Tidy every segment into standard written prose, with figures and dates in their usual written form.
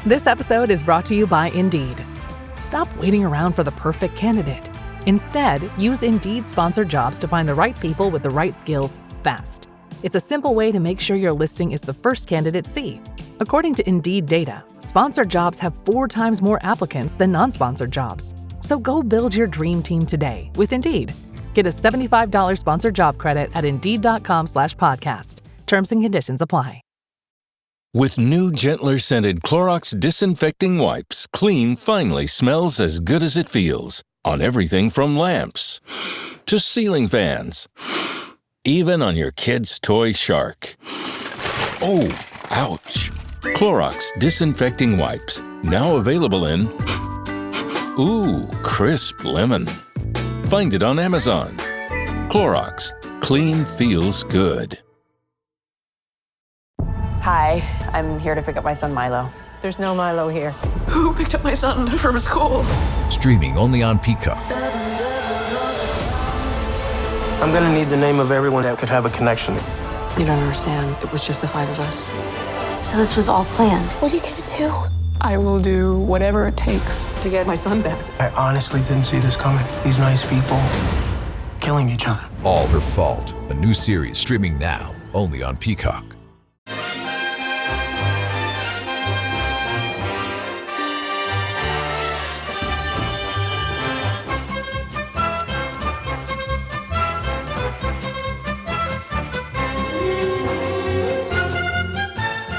This episode is brought to you by Indeed. Stop waiting around for the perfect candidate. Instead, use Indeed sponsored jobs to find the right people with the right skills fast. It's a simple way to make sure your listing is the first candidates see. According to Indeed data, sponsored jobs have 4 times more applicants than non-sponsored jobs. So go build your dream team today with Indeed. Get a $75 sponsored job credit at Indeed.com/podcast. Terms and conditions apply. With new, gentler scented Clorox disinfecting wipes, clean finally smells as good as it feels. On everything from lamps to ceiling fans. Even on your kid's toy shark. Oh, ouch. Clorox disinfecting wipes. Now available in crisp lemon. Find it on Amazon. Clorox. Clean feels good. Hi, I'm here to pick up my son Milo. There's no Milo here. Who picked up my son from school? Streaming only on Peacock. I'm gonna need the name of everyone that could have a connection. You don't understand. It was just the 5 of us. So this was all planned. What are you gonna do? I will do whatever it takes to get my son back. I honestly didn't see this coming. These nice people killing each other. All Her Fault. A new series streaming now only on Peacock.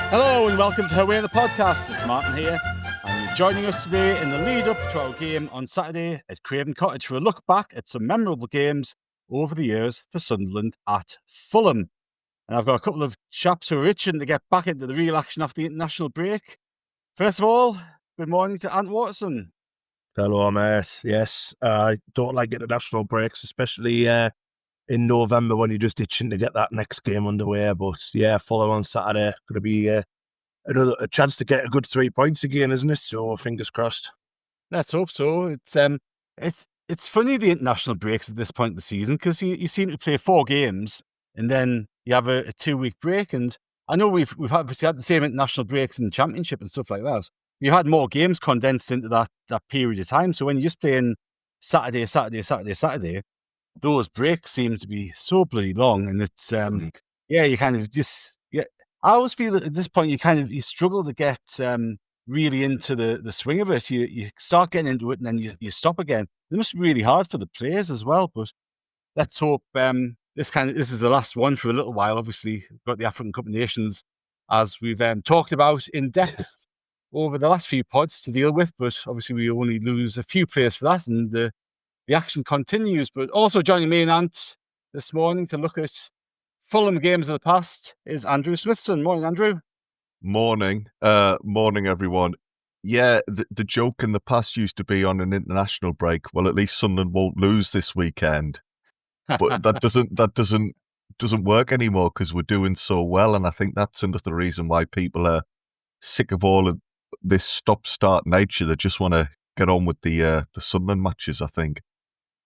Hello and welcome to Haway The Podcast. It's Martin here, and you're joining us today in the lead up to our game on Saturday at Craven Cottage for a look back at some memorable games over the years for Sunderland at Fulham. And I've got a couple of chaps who are itching to get back into the real action after the international break. First of all, good morning to Ant Watson. Hello, mate. Yes, I don't like international breaks, especially in November when you're just itching to get that next game underway. But yeah, Fulham on Saturday. Going to be a chance to get a good 3 points again, isn't it? So fingers crossed. Let's hope so. It's funny, the international breaks at this point of the season, because you seem to play 4 games and then you have a 2-week break. And I know we've obviously had the same international breaks in the Championship and stuff like that. You've had more games condensed into that period of time. So when you're just playing Saturday, those breaks seem to be so bloody long, and it's you kind of just I always feel at this point you struggle to get really into the swing of it. You start getting into it and then you stop again. It must be really hard for the players as well. But let's hope this is the last one for a little while. Obviously, we've got the African Cup of Nations, as we've talked about in depth over the last few pods to deal with. But obviously, we only lose a few players for that, and the action continues. But also joining me and Ant this morning to look at Fulham games of the past is Andrew Smithson. Morning, Andrew. Morning. Morning, everyone. Yeah, the joke in the past used to be on an international break, well, at least Sunderland won't lose this weekend. But that doesn't work anymore because we're doing so well. And I think that's another reason why people are sick of all of this stop-start nature. They just want to get on with the Sunderland matches, I think.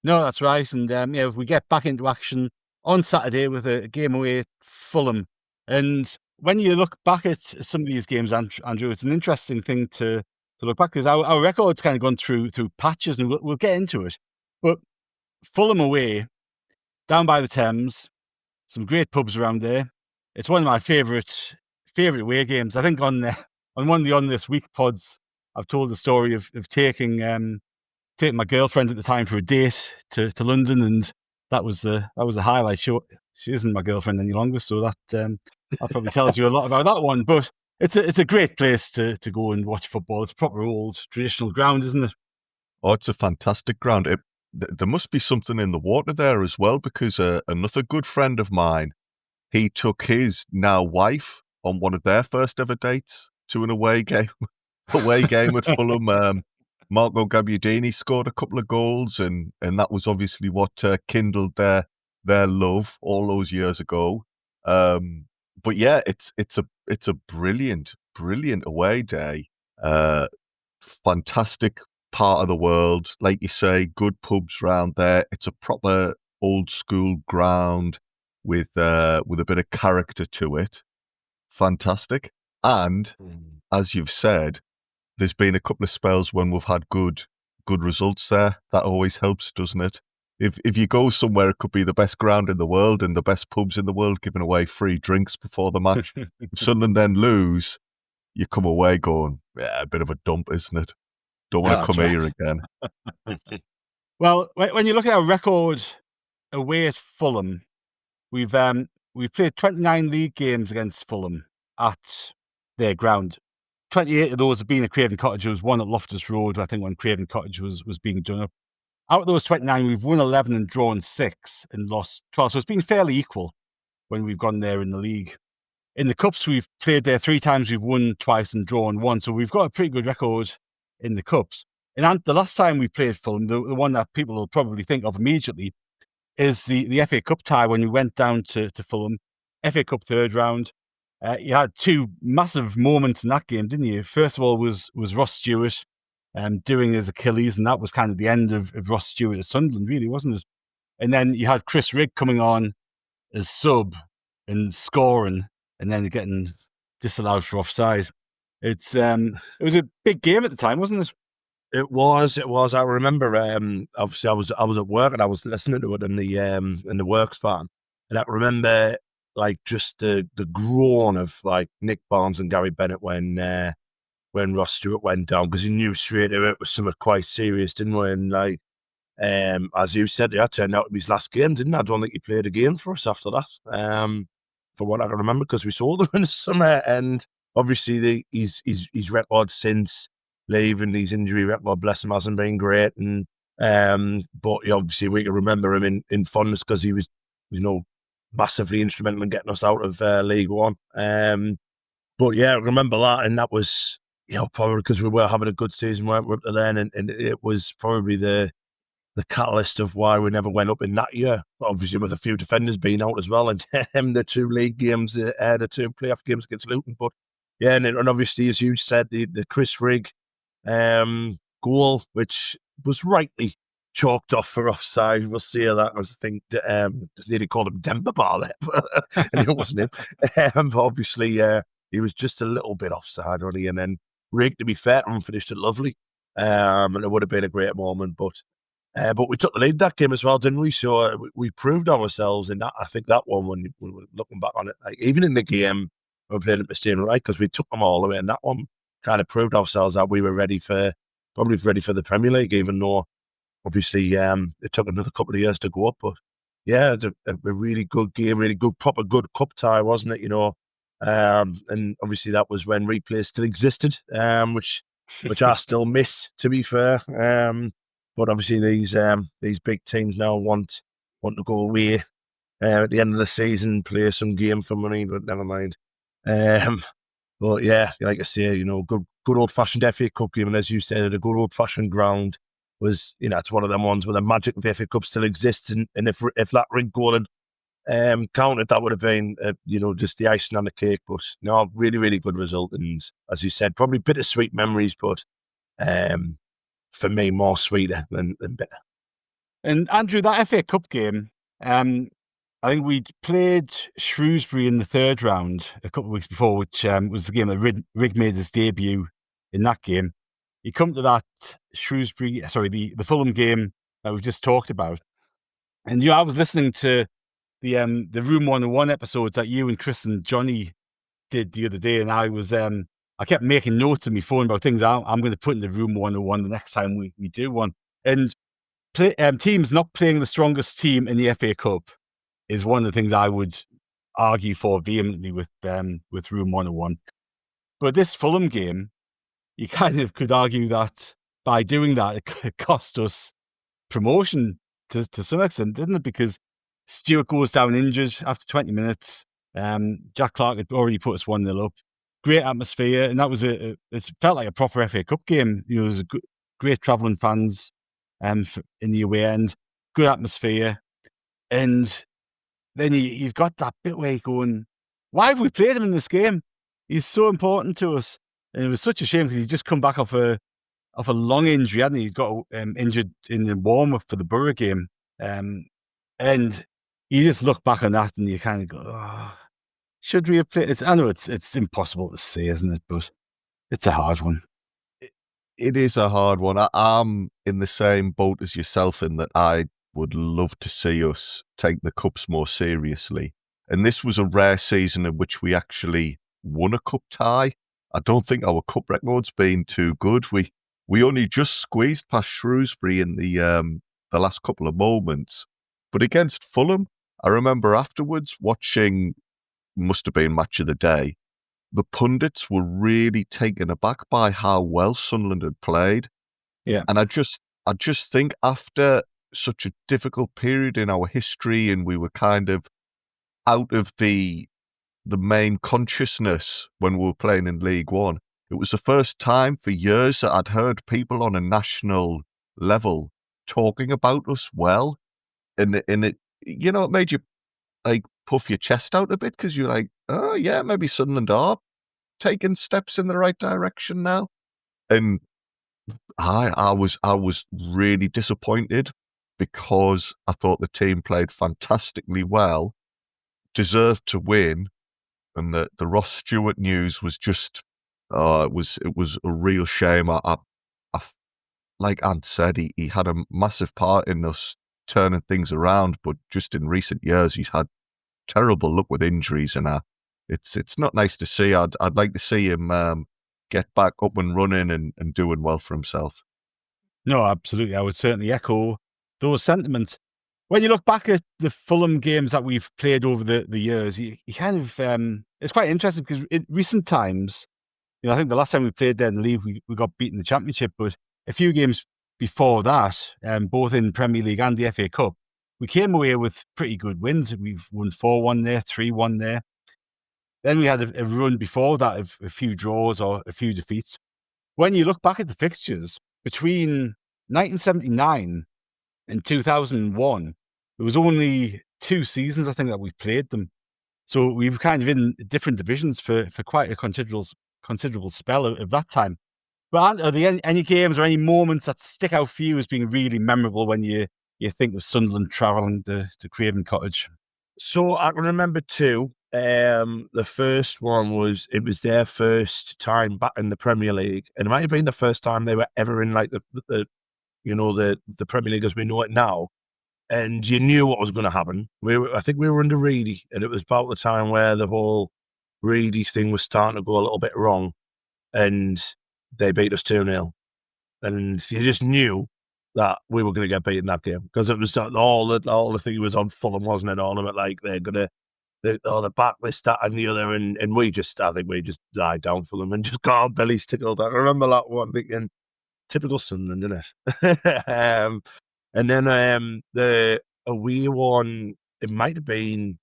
No, that's right. And if we get back into action on Saturday with a game away at Fulham. And when you look back at some of these games, Andrew, it's an interesting thing to look back, because our record's kind of gone through patches, and we'll get into it. But Fulham away, down by the Thames, some great pubs around there. It's one of my favourite away games. I think on one of the On This Week pods, I've told the story of taking my girlfriend at the time for a date to London, and that was the highlight. She isn't my girlfriend any longer, so that probably tells you a lot about that one. But it's a great place to go and watch football. It's a proper old traditional ground, isn't it? Oh, it's a fantastic ground. There must be something in the water there as well, because another good friend of mine, he took his now wife on one of their first ever dates to an away game at Fulham. Marco Gabbiadini scored a couple of goals, and that was obviously what kindled their love all those years ago. But yeah, it's a brilliant away day. Fantastic part of the world, like you say, good pubs round there. It's a proper old school ground with a bit of character to it. Fantastic. And as you've said, there's been a couple of spells when we've had good results there. That always helps, doesn't it? If you go somewhere, it could be the best ground in the world and the best pubs in the world, giving away free drinks before the match. If Sunderland then lose, you come away going, yeah, a bit of a dump, isn't it? Don't want to come here again. Well, when you look at our record away at Fulham, we've played 29 league games against Fulham at their ground. 28 of those have been at Craven Cottage. There was one at Loftus Road, I think, when Craven Cottage was being done up. Out of those 29, we've won 11 and drawn 6 and lost 12. So it's been fairly equal when we've gone there in the league. In the Cups, we've played there 3 times. We've won twice and drawn 1. So we've got a pretty good record in the Cups. And the last time we played Fulham, the one that people will probably think of immediately, is the FA Cup tie when we went down to Fulham. FA Cup third round. You had 2 massive moments in that game, didn't you? First of all was Ross Stewart doing his Achilles, and that was kind of the end of Ross Stewart at Sunderland, really, wasn't it? And then you had Chris Rigg coming on as sub and scoring, and then getting disallowed for offside. It was a big game at the time, wasn't it? It was. I remember. Obviously, I was at work and I was listening to it in the works van, and I remember like just the groan of like Nick Barnes and Gary Bennett when Ross Stewart went down, because he knew straight away it was something quite serious, didn't we? And like, as you said, that turned out to be his last game, didn't it? I don't think he played again for us after that. For what I can remember, because we sold him in the summer, and obviously his record since leaving, his injury record, bless him, hasn't been great. And but obviously we can remember him in fondness because he was, massively instrumental in getting us out of League One. But yeah, I remember that, and that was, probably because we were having a good season, weren't we, up to then, and it was probably the catalyst of why we never went up in that year. Obviously, with a few defenders being out as well, and the 2 league games, the 2 playoff games against Luton. But yeah, and obviously, as you said, the Chris Rigg goal, which was rightly chalked off for offside. We'll see how that was. I think just nearly called him Demba Bar there, and it wasn't him. But obviously, he was just a little bit offside, really. And then Rigg, to be fair to him, finished it lovely. And it would have been a great moment, but we took the lead that game as well, didn't we? So we proved ourselves in that. I think that one, when we were looking back on it, like even in the game, we played it mistake right, because we took them all away, and that one kind of proved ourselves that we were probably ready for the Premier League, even though obviously it took another couple of years to go up. But yeah, a really good game, really good, proper good cup tie, wasn't it? And obviously that was when replays still existed, which I still miss, to be fair. But obviously these big teams now want to go away at the end of the season, play some game for money, but never mind. But yeah, like I say, good old fashioned FA Cup game, and as you said, a good old fashioned ground was, it's one of them ones where the magic of the FA Cup still exists, and if that Rigg goal had counted, that would have been just the icing on the cake. But no, really, really good result, and as you said, probably bittersweet memories, but for me, more sweeter than bitter. And Andrew, that FA Cup game, I think we'd played Shrewsbury in the third round a couple of weeks before, which was the game that Rigg made his debut in that game. You come to that the Fulham game that we've just talked about, and I was listening to the Room 101 episodes that you and Chris and Johnny did the other day, and I kept making notes on my phone about things I'm going to put in the Room 101 the next time we do one. And teams not playing the strongest team in the FA Cup is one of the things I would argue for vehemently with Room 101. But this Fulham game, you kind of could argue that by doing that, it cost us promotion to some extent, didn't it? Because Stewart goes down injured after 20 minutes. Jack Clark had already put us 1-0 up. Great atmosphere, and that was it felt like a proper FA Cup game. There was great travelling fans in the away end, good atmosphere, and then you've got that bit where you're going, why have we played him in this game? He's so important to us. And it was such a shame because he'd just come back off a long injury, hadn't he? He got injured in the warm-up for the Borough game. And you just look back on that and you kind of go, should we have played? I know it's impossible to say, isn't it? But it's a hard one. It is a hard one. I'm in the same boat as yourself in that I would love to see us take the cups more seriously. And this was a rare season in which we actually won a cup tie. I don't think our cup record's been too good. We only just squeezed past Shrewsbury in the last couple of moments. But against Fulham, I remember afterwards watching, must have been match of the day, the pundits were really taken aback by how well Sunderland had played. Yeah. And I just think after such a difficult period in our history and we were kind of out of the main consciousness when we were playing in League One, it was the first time for years that I'd heard people on a national level talking about us well. And it, it made you like puff your chest out a bit because you're like, oh yeah, maybe Sunderland are taking steps in the right direction now. And I was really disappointed because I thought the team played fantastically well, deserved to win, and the Ross Stewart news was just it was a real shame. I like Ant said, he had a massive part in us turning things around, but just in recent years he's had terrible luck with injuries, and it's not nice to see. I'd like to see him get back up and running and doing well for himself. No, absolutely. I would certainly echo those sentiments. When you look back at the Fulham games that we've played over the years, you kind of it's quite interesting because in recent times, I think the last time we played there in the league, we got beaten in the Championship, but a few games before that, both in Premier League and the FA Cup, we came away with pretty good wins. We've won 4-1 there, 3-1 there. Then we had a run before that of a few draws or a few defeats. When you look back at the fixtures, between 1979 and 2001, there was only 2 seasons, I think, that we played them. So we were kind of in different divisions for quite a considerable spell of that time. But are there any games or any moments that stick out for you as being really memorable when you think of Sunderland travelling to Craven Cottage? So I can remember 2. The first one was their first time back in the Premier League, and it might have been the first time they were ever in like the Premier League as we know it now. And you knew what was going to happen. I think we were under Reedy, and it was about the time where the whole Reedy thing was starting to go a little bit wrong, and they beat us 2-0. And you just knew that we were going to get beaten that game because it was all the thing was on Fulham, wasn't it? All of it, like they're going to. The back this, that, and the other, and I think we just died down for them and just got our bellies tickled. I remember that one thinking, typical Sunderland, isn't it? And then the away one, it might have been,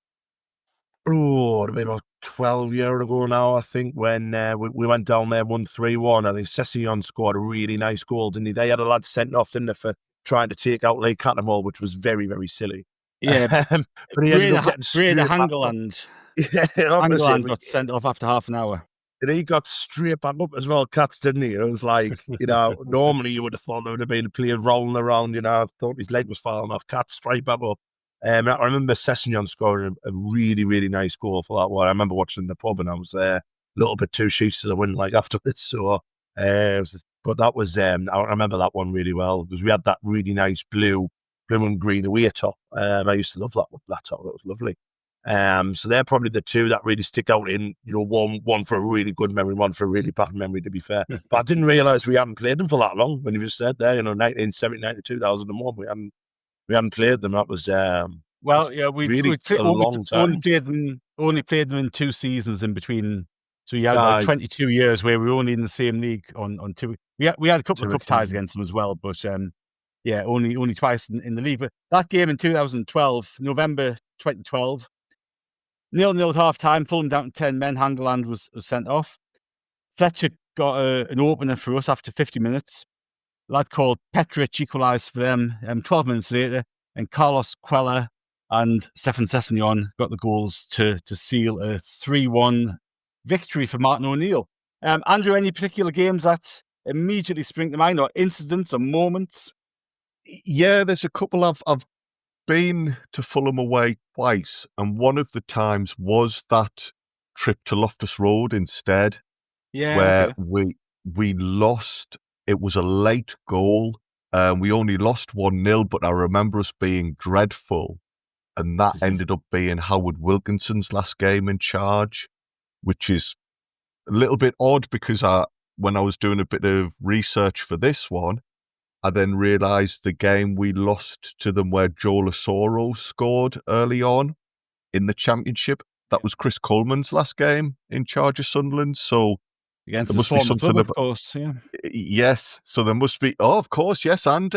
it'd been about 12 years ago now, I think, when we went down there, won 3-1. I think Session scored a really nice goal, didn't he? They had a lad sent off, didn't they, for trying to take out Lee Cattermole, which was very, very silly. Yeah, but he ended up getting straight back up. Hangeland. Yeah, Hangeland got sent off after half an hour. And he got straight back up as well, Cats, didn't he? It was like, normally you would have thought there would have been a player rolling around, I thought his leg was falling off. Cats straight back up. I remember Sessignon scoring a really, really nice goal for that one. I remember watching in the pub and I was a little bit too sheets to the wind like afterwards. So, but that was, I remember that one really well because we had that really nice blue and green away top. I used to love that top. It was lovely. So they're probably the 2 that really stick out in, one for a really good memory, one for a really bad memory, to be fair. But I didn't realise we hadn't played them for that long. When you just said there, 1979 to 2001, we hadn't played them. That was we really a long time. Only played them in 2 seasons in between. So you had 22 years where we were only in the same league on 2. We had a couple of cup ties against them as well, but only twice in the league. But that game in 2012, November 2012. 0-0 at half time, Fulham down to 10 men. Hangeland was sent off. Fletcher got an opener for us after 50 minutes. A lad called Petric equalised for them 12 minutes later, and Carlos Quella and Stefan Sessignon got the goals to seal a 3-1 victory for Martin O'Neill. Andrew, any particular games that immediately spring to mind, or incidents or moments? Yeah, there's a couple. I've been to Fulham away twice, and one of the times was that trip to Loftus Road instead, where we lost It was a late goal. We only lost 1-0, but I remember us being dreadful. And that ended up being Howard Wilkinson's last game in charge, which is a little bit odd because when I was doing a bit of research for this one, I then realised the game we lost to them where Joe Lasoro scored early on in the Championship, that was Chris Coleman's last game in charge of Sunderland. So Against there his must be former something club, of about... course, yeah. Yes, so there must be... Oh, of course, yes, and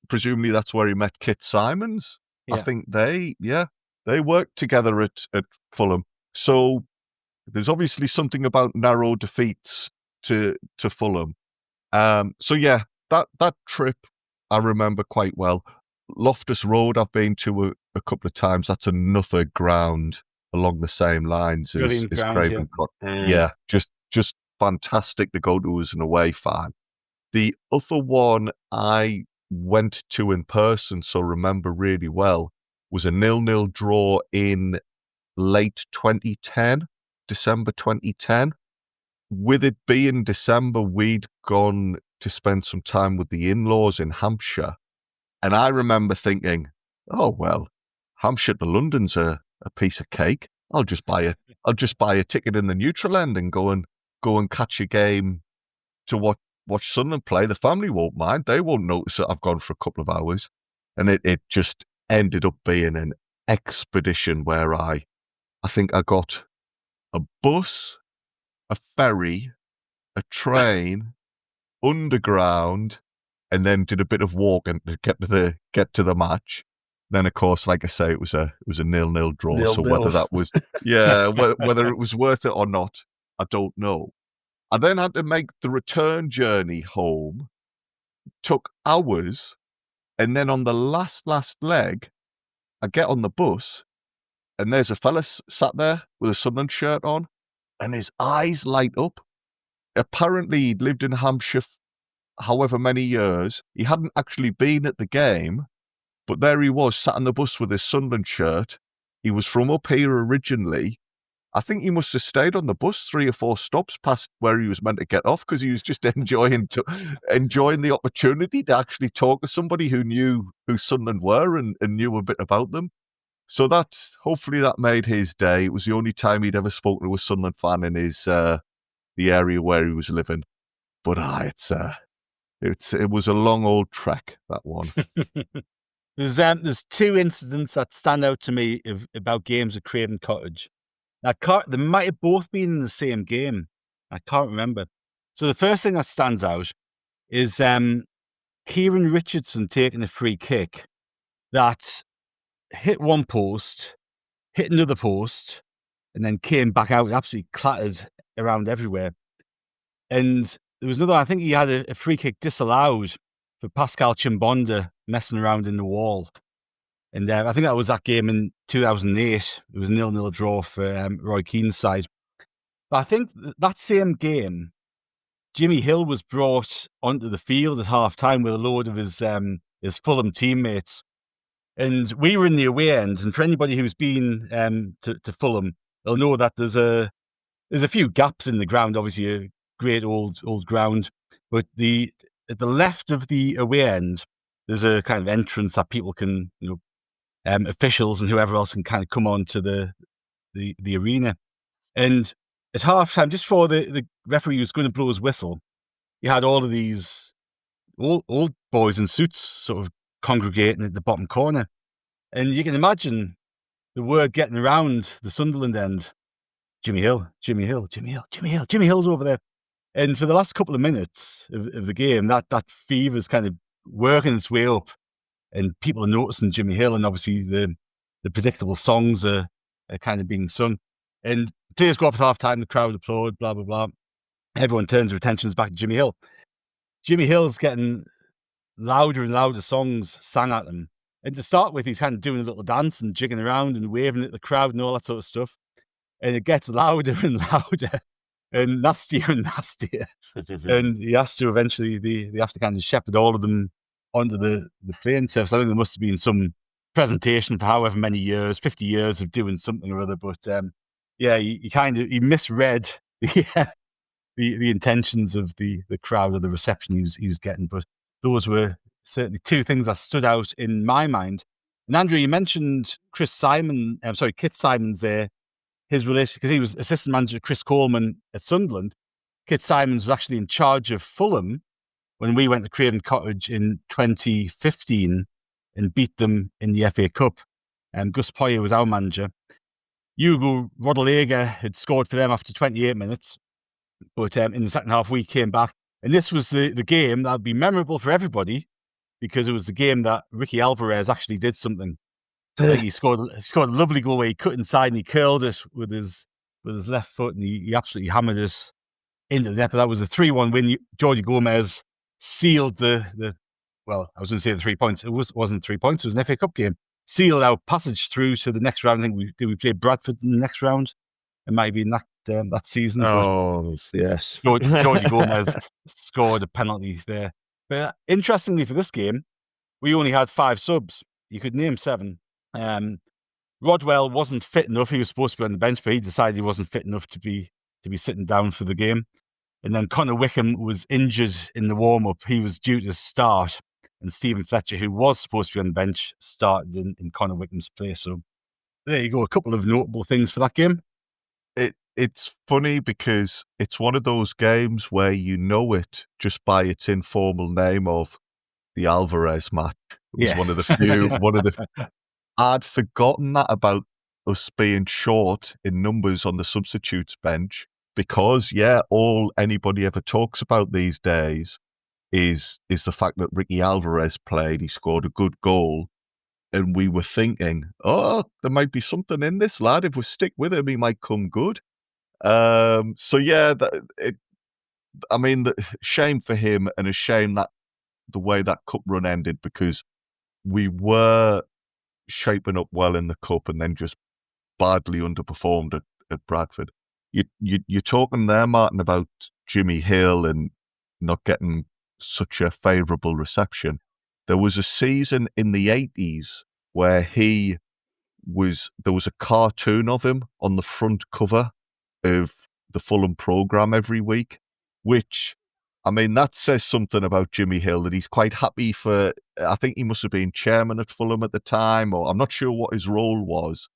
presumably that's where he met Kit Simons. I Yeah. think they worked together at Fulham. So there's obviously something about narrow defeats to Fulham. So yeah, that trip I remember quite well. Loftus Road I've been to a couple of times. That's another ground along the same lines as Craven Cottage. Yeah, just fantastic to go to as an away fan. The other one I went to in person, so remember really well, was a 0-0 draw in late 2010, December 2010. With it being December, we'd gone to spend some time with the in-laws in Hampshire. And I remember thinking, oh, well, Hampshire to London's a piece of cake. I'll just buy a ticket in the neutral end and go and catch a game to watch Sunderland play. The family won't mind. They won't notice that I've gone for a couple of hours. And it just ended up being an expedition where I think I got a bus, a ferry, a train, underground, and then did a bit of walking to get to the match. Then, of course, like I say, it was a 0-0 draw. 0-0. So whether that was whether it was worth it or not, I don't know. I then had to make the return journey home. Took hours, and then on the last leg, I get on the bus, and there's a fella sat there with a Sunderland shirt on, and his eyes light up. Apparently, he'd lived in Hampshire however many years. He hadn't actually been at the game, but there he was, sat on the bus with his Sunderland shirt. He was from up here originally. I think he must have stayed on the bus 3 or 4 stops past where he was meant to get off, because he was just enjoying the opportunity to actually talk to somebody who knew who Sunderland were and knew a bit about them. So hopefully that made his day. It was the only time he'd ever spoken to a Sunderland fan in his the area where he was living. But it was a long old trek, that one. There's 2 incidents that stand out to me about games at Craven Cottage. Now, they might have both been in the same game. I can't remember. So the first thing that stands out is Kieran Richardson taking a free kick that hit one post, hit another post, and then came back out, absolutely clattered around everywhere. And there was another, I think he had a free kick disallowed for Pascal Chimbonda messing around in the wall. And I think that was that game in 2008. It was a 0-0 draw for Roy Keane's side. But I think that same game, Jimmy Hill was brought onto the field at half-time with a load of his Fulham teammates. And we were in the away end. And for anybody who's been to Fulham, they'll know that there's a few gaps in the ground, obviously a great old ground. But at the left of the away end, there's a kind of entrance that people can, officials and whoever else can kind of come on to the arena. And at half time, just before the referee was going to blow his whistle, you had all of these old boys in suits sort of congregating at the bottom corner. And you can imagine the word getting around the Sunderland end, Jimmy Hill, Jimmy Hill, Jimmy Hill, Jimmy Hill, Jimmy Hill's over there. And for the last couple of minutes of the game, that fever's kind of working its way up. And people are noticing Jimmy Hill, and obviously the predictable songs are kind of being sung. And players go up at half-time, the crowd applaud, blah, blah, blah. Everyone turns their attentions back to Jimmy Hill. Jimmy Hill's getting louder and louder songs sang at him. And to start with, he's kind of doing a little dance and jigging around and waving at the crowd and all that sort of stuff. And it gets louder and louder and nastier and nastier. And he has to eventually, they have to kind of shepherd all of them onto the playing surface. I think there must have been some presentation for however many years, 50 years of doing something or other. But he misread the the intentions of the crowd or the reception he was getting. But those were certainly two things that stood out in my mind. And Andrew, you mentioned Kit Symons there, his relation, because he was assistant manager Chris Coleman at Sunderland. Kit Symons was actually in charge of Fulham when we went to Craven Cottage in 2015 and beat them in the FA Cup. Gus Poyet was our manager. Hugo Rodallega had scored for them after 28 minutes. But in the second half, we came back. And this was the game that would be memorable for everybody because it was the game that Ricky Alvarez actually did something. He scored a lovely goal where he cut inside and he curled it with his left foot and he absolutely hammered it into the net. But that was a 3-1 win. Jordi Gomez sealed the I was going to say the 3 points. It wasn't 3 points. It was an FA Cup game. Sealed our passage through to the next round. I think we played Bradford in the next round. It might be in that season. Oh, yes. Jordi Gomez scored a penalty there. But interestingly for this game, we only had 5 subs. You could name 7. Rodwell wasn't fit enough. He was supposed to be on the bench, but he decided he wasn't fit enough to be sitting down for the game. And then Connor Wickham was injured in the warm-up. He was due to start. And Stephen Fletcher, who was supposed to be on the bench, started in Connor Wickham's place. So there you go. A couple of notable things for that game. It's funny because it's one of those games where you know it just by its informal name of the Alvarez match. It was one of the few. I'd forgotten that about us being short in numbers on the substitutes bench because, all anybody ever talks about these days is the fact that Ricky Alvarez played. He scored a good goal. And we were thinking, there might be something in this lad. If we stick with him, he might come good. Shame for him and a shame that the way that cup run ended because we were shaping up well in the cup and then just badly underperformed at Bradford. You're talking there, Martin, about Jimmy Hill and not getting such a favourable reception. There was a season in the 80s where there was a cartoon of him on the front cover of the Fulham programme every week, which, that says something about Jimmy Hill, that he's quite happy I think he must have been chairman at Fulham at the time, or I'm not sure what his role was,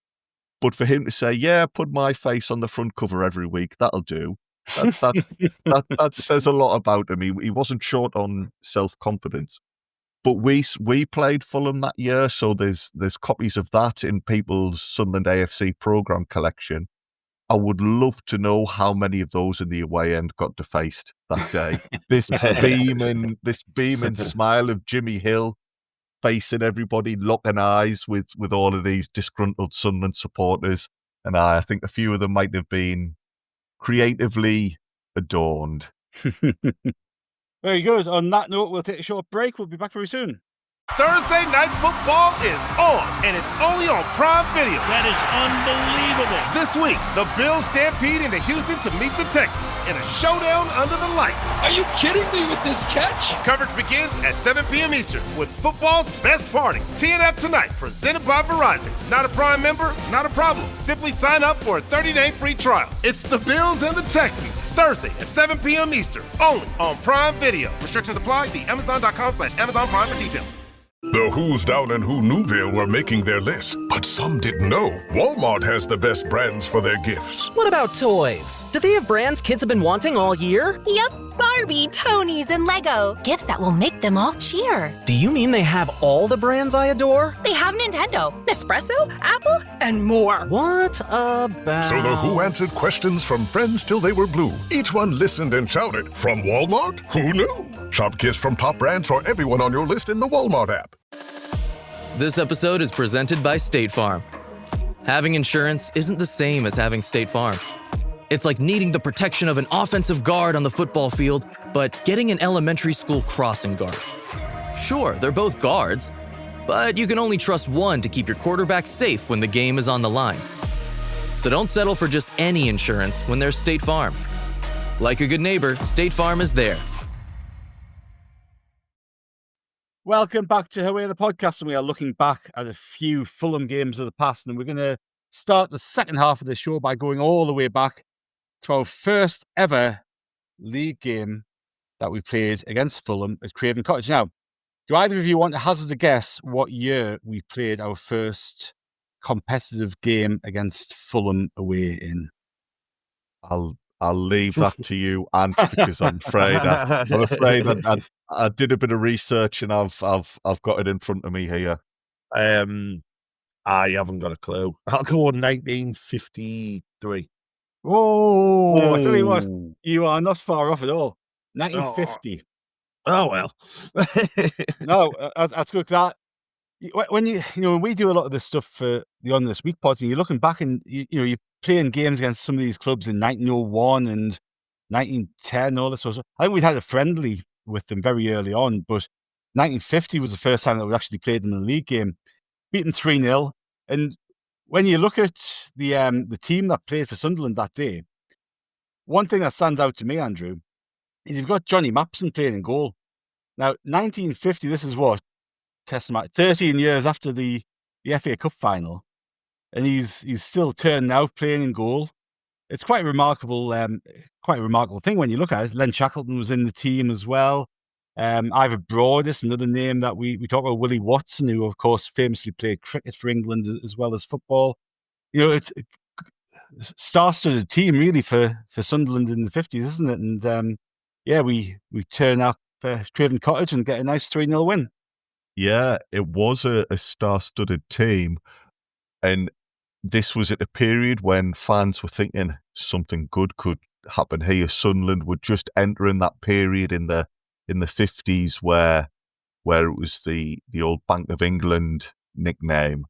but for him to say, put my face on the front cover every week, that'll do. That says a lot about him. He wasn't short on self-confidence. But we played Fulham that year, so there's copies of that in people's Sunderland AFC programme collection. I would love to know how many of those in the away end got defaced that day. This beaming smile of Jimmy Hill facing everybody, locking eyes with all of these disgruntled Sunderland supporters. And I think a few of them might have been creatively adorned. Very good. On that note, we'll take a short break. We'll be back very soon. Thursday Night Football is on, and it's only on Prime Video. That is unbelievable. This week, the Bills stampede into Houston to meet the Texans in a showdown under the lights. Are you kidding me with this catch? Coverage begins at 7 p.m. Eastern with football's best party. TNF Tonight, presented by Verizon. Not a Prime member? Not a problem. Simply sign up for a 30-day free trial. It's the Bills and the Texans, Thursday at 7 p.m. Eastern, only on Prime Video. Restrictions apply. See Amazon.com/Amazon Prime for details. The who's down in Who Newville were making their list, but some didn't know Walmart has the best brands for their gifts. What about toys? Do they have brands kids have been wanting all year? Yep, Barbie, Tony's, and Lego. Gifts that will make them all cheer. Do you mean they have all the brands I adore? They have Nintendo, Nespresso, Apple, and more. What about... So the Who answered questions from friends till they were blue. Each one listened and shouted, from Walmart? Who knew? Shop gifts from top brands for everyone on your list in the Walmart app. This episode is presented by State Farm. Having insurance isn't the same as having State Farm. It's like needing the protection of an offensive guard on the football field, but getting an elementary school crossing guard. Sure, they're both guards, but you can only trust one to keep your quarterback safe when the game is on the line. So don't settle for just any insurance when there's State Farm. Like a good neighbor, State Farm is there. Welcome back to Haway The Podcast, and we are looking back at a few Fulham games of the past, and we're going to start the second half of the show by going all the way back to our first ever league game that we played against Fulham at Craven Cottage. Now, do either of you want to hazard a guess what year we played our first competitive game against Fulham away in? I'll leave that to you, Ant, because I'm afraid I did a bit of research and I've got it in front of me here. I haven't got a clue. I'll go on 1953. Oh, I tell you what, you are not far off at all. 1950. Oh well. No, that's good. Because when when we do a lot of this stuff for the On This Week pods, and you're looking back and you're playing games against some of these clubs in 1901 and 1910, all this sort of stuff. I think we'd had a friendly with them very early on, but 1950 was the first time that we actually played them in a league game, beat them 3-0. And when you look at the team that played for Sunderland that day, one thing that stands out to me, Andrew, is you've got Johnny Mapson playing in goal. Now, 1950, this is what, 13 years after the FA Cup final, and he's still turning out playing in goal. It's quite a remarkable thing when you look at it. Len Shackleton was in the team as well. Ivor Broadus, another name that we talk about. Willie Watson, who of course famously played cricket for England as well as football. It's a star-studded team really for Sunderland in the 50s, isn't it? And we turn up Craven Cottage and get a nice 3-0 win. Yeah, it was a star-studded team, and this was at a period when fans were thinking something good could happen here. Sunderland were just entering that period in the 50s where it was the old Bank of England nickname.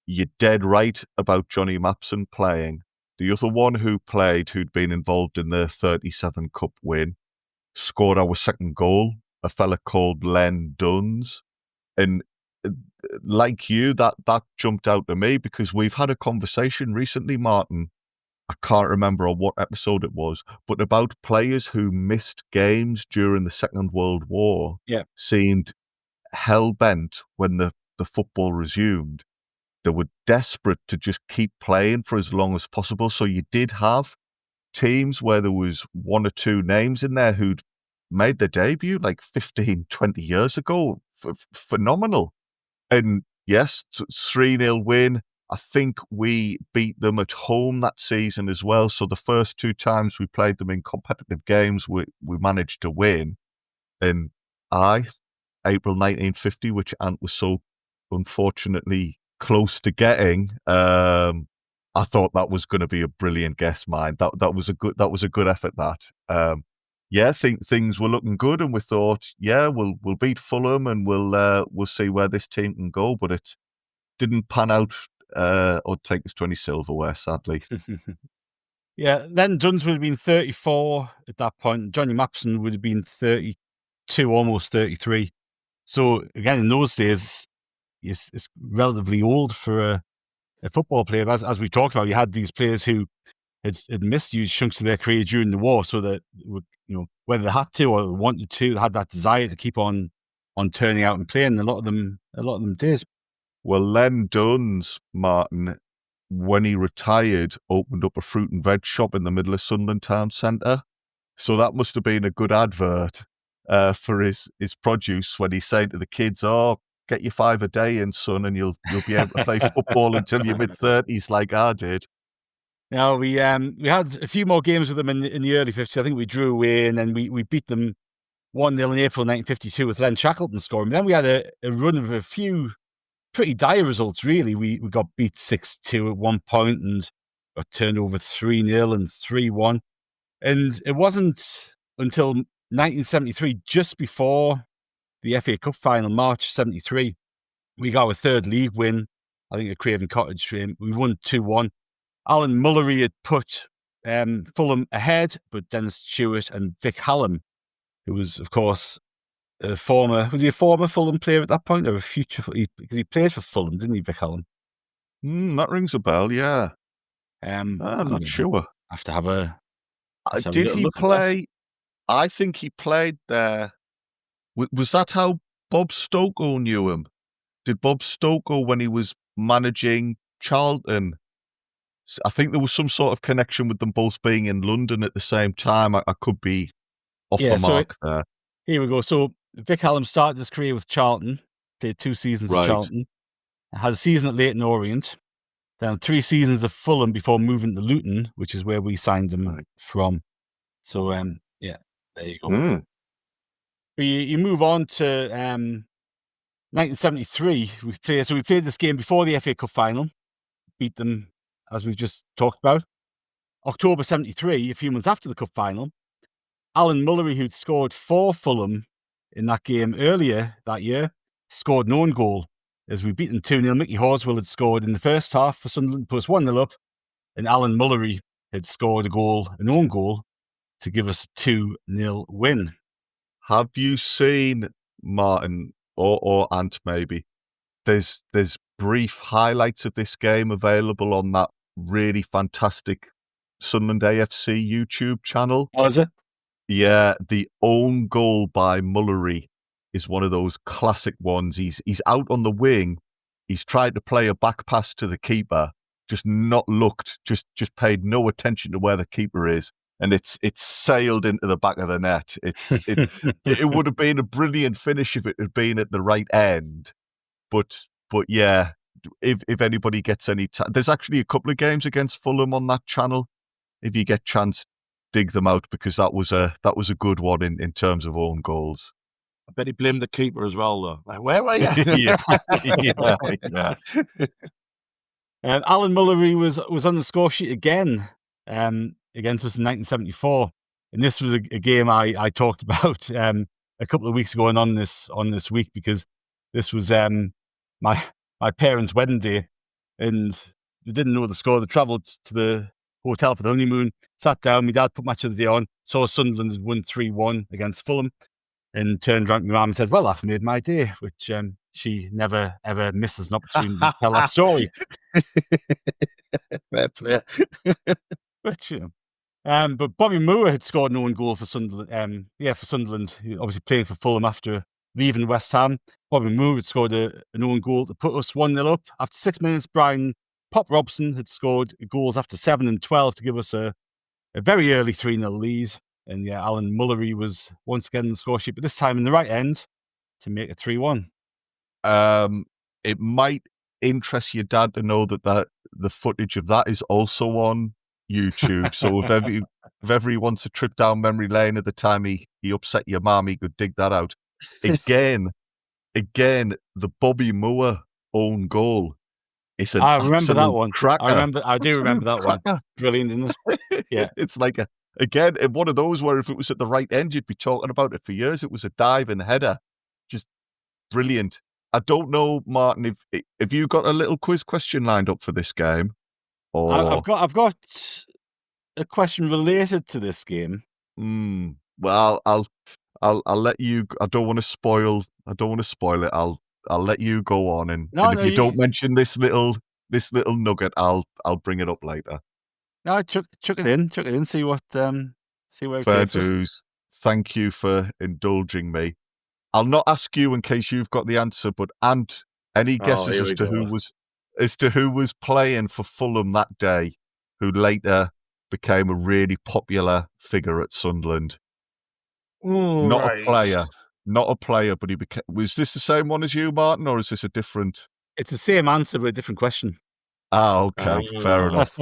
You're dead right about Johnny Mapson playing. The other one who played, who'd been involved in the 37 Cup win, scored our second goal, a fella called Len Duns. And like you, that jumped out to me because we've had a conversation recently, Martin. I can't remember on what episode it was, but about players who missed games during the Second World War. Yeah. Seemed hell-bent when the football resumed. They were desperate to just keep playing for as long as possible. So you did have teams where there was one or two names in there who'd made their debut like 15, 20 years ago. Phenomenal. And yes, 3-0 win. I think we beat them at home that season as well. So the first two times we played them in competitive games, we managed to win. And April 1950, which Ant was so unfortunately close to getting, I thought that was going to be a brilliant guess, mine. That was a good effort. Things were looking good, and we thought, we'll beat Fulham, and we'll see where this team can go. But it didn't pan out or take us to any silverware, sadly. Yeah, Len Duns would have been 34 at that point. Johnny Mapson would have been 32, almost 33. So again, in those days, it's relatively old for a football player. As we talked about, you had these players who had missed huge chunks of their career during the war, so that whether they had to or wanted to, they had that desire to keep on turning out and playing. A lot of them did. Well, Len Duns, Martin, when he retired, opened up a fruit and veg shop in the middle of Sunderland town centre. So that must have been a good advert for his produce when he's saying to the kids, "Oh, get your 5 a day in, son, and you'll be able to play football until your mid-30s like I did." Now, we had a few more games with them in the early 50s. I think we drew away, and then we beat them 1-0 in April 1952 with Len Shackleton scoring. Then we had a run of a few pretty dire results, really. We got beat 6-2 at one point and got turned over 3-0 and 3-1. And it wasn't until 1973, just before the FA Cup final, March 73, we got our third league win, I think at Craven Cottage. We won 2-1. Alan Mullery had put Fulham ahead, but Dennis Stewart and Vic Hallam, who was, of course, was he a former Fulham player at that point, or a future? Because he played for Fulham, didn't he, Vic Hallam? That rings a bell, yeah. I'm not sure. Have to have a. Did he play? I think he played there. Was that how Bob Stokoe knew him? Did Bob Stokoe, when he was managing Charlton, I think there was some sort of connection with them both being in London at the same time. I could be off the mark there. Here we go. So Vic Hallam started his career with Charlton, played 2 seasons at Charlton, had a season at Leyton Orient, then 3 seasons of Fulham before moving to Luton, which is where we signed him from. So, there you go. But you move on to 1973. We played this game before the FA Cup final, beat them, as we've just talked about. October 73, a few months after the cup final, Alan Mullery, who'd scored for Fulham in that game earlier that year, scored an own goal. As we beat them 2-0, Mickey Horswell had scored in the first half for Sunderland, put us 1-0 up, and Alan Mullery had scored an own goal, to give us a 2-0 win. Have you seen, Martin, or Ant maybe, there's brief highlights of this game available on that really fantastic Sunderland AFC YouTube channel? Oh, is it? Yeah, the own goal by Mullery is one of those classic ones. He's out on the wing. He's tried to play a back pass to the keeper, just not looked, just paid no attention to where the keeper is. And it's sailed into the back of the net. It would have been a brilliant finish if it had been at the right end. But yeah, if anybody gets any time, there's actually a couple of games against Fulham on that channel. If you get chance, dig them out, because that was a good one in terms of own goals. I bet he blamed the keeper as well, though. Like, where were you? yeah. Alan Mullery was on the score sheet again against us in 1974, and this was a game I talked about a couple of weeks ago and on this week, because this was my parents' wedding day, and they didn't know the score. They travelled to the hotel for the honeymoon, sat down. My dad put Match of the Day on, saw Sunderland had won 3-1 against Fulham, and turned around to my mum and said, "Well, that's made my day," which she never, ever misses an opportunity to tell that story. Fair play. But Bobby Moore had scored an own goal for Sunderland. For Sunderland, obviously playing for Fulham after leaving West Ham. Bobby Moore had scored an own goal to put us 1-0 up. After 6 minutes, Brian Pop Robson had scored goals after 7 and 12 to give us a very early 3-0 lead. And Alan Mullery was once again in the score sheet, but this time in the right end to make it 3-1. It might interest your dad to know that the footage of that is also on YouTube. So if ever he wants a trip down memory lane at the time he upset your mum, he could dig that out. Again, the Bobby Moore own goal. I remember that one. Cracker. I do remember that one. Brilliant, isn't it? Yeah. It's like one of those where if it was at the right end, you'd be talking about it for years. It was a dive and header. Just brilliant. I don't know, Martin, if you got a little quiz question lined up for this game? Or... I've got a question related to this game. Well, I'll let you. I don't want to spoil it. I'll let you go on, and if you don't mention this little nugget, I'll bring it up later. No, chuck it in. See what see where it Fair takes us. dues. Thank you for indulging me. I'll not ask you in case you've got the answer, but Ant, any guesses as to who was playing for Fulham that day, who later became a really popular figure at Sunderland? Not a player, but he became. Was this the same one as you, Martin, or is this a different? It's the same answer, but a different question. Okay, fair enough.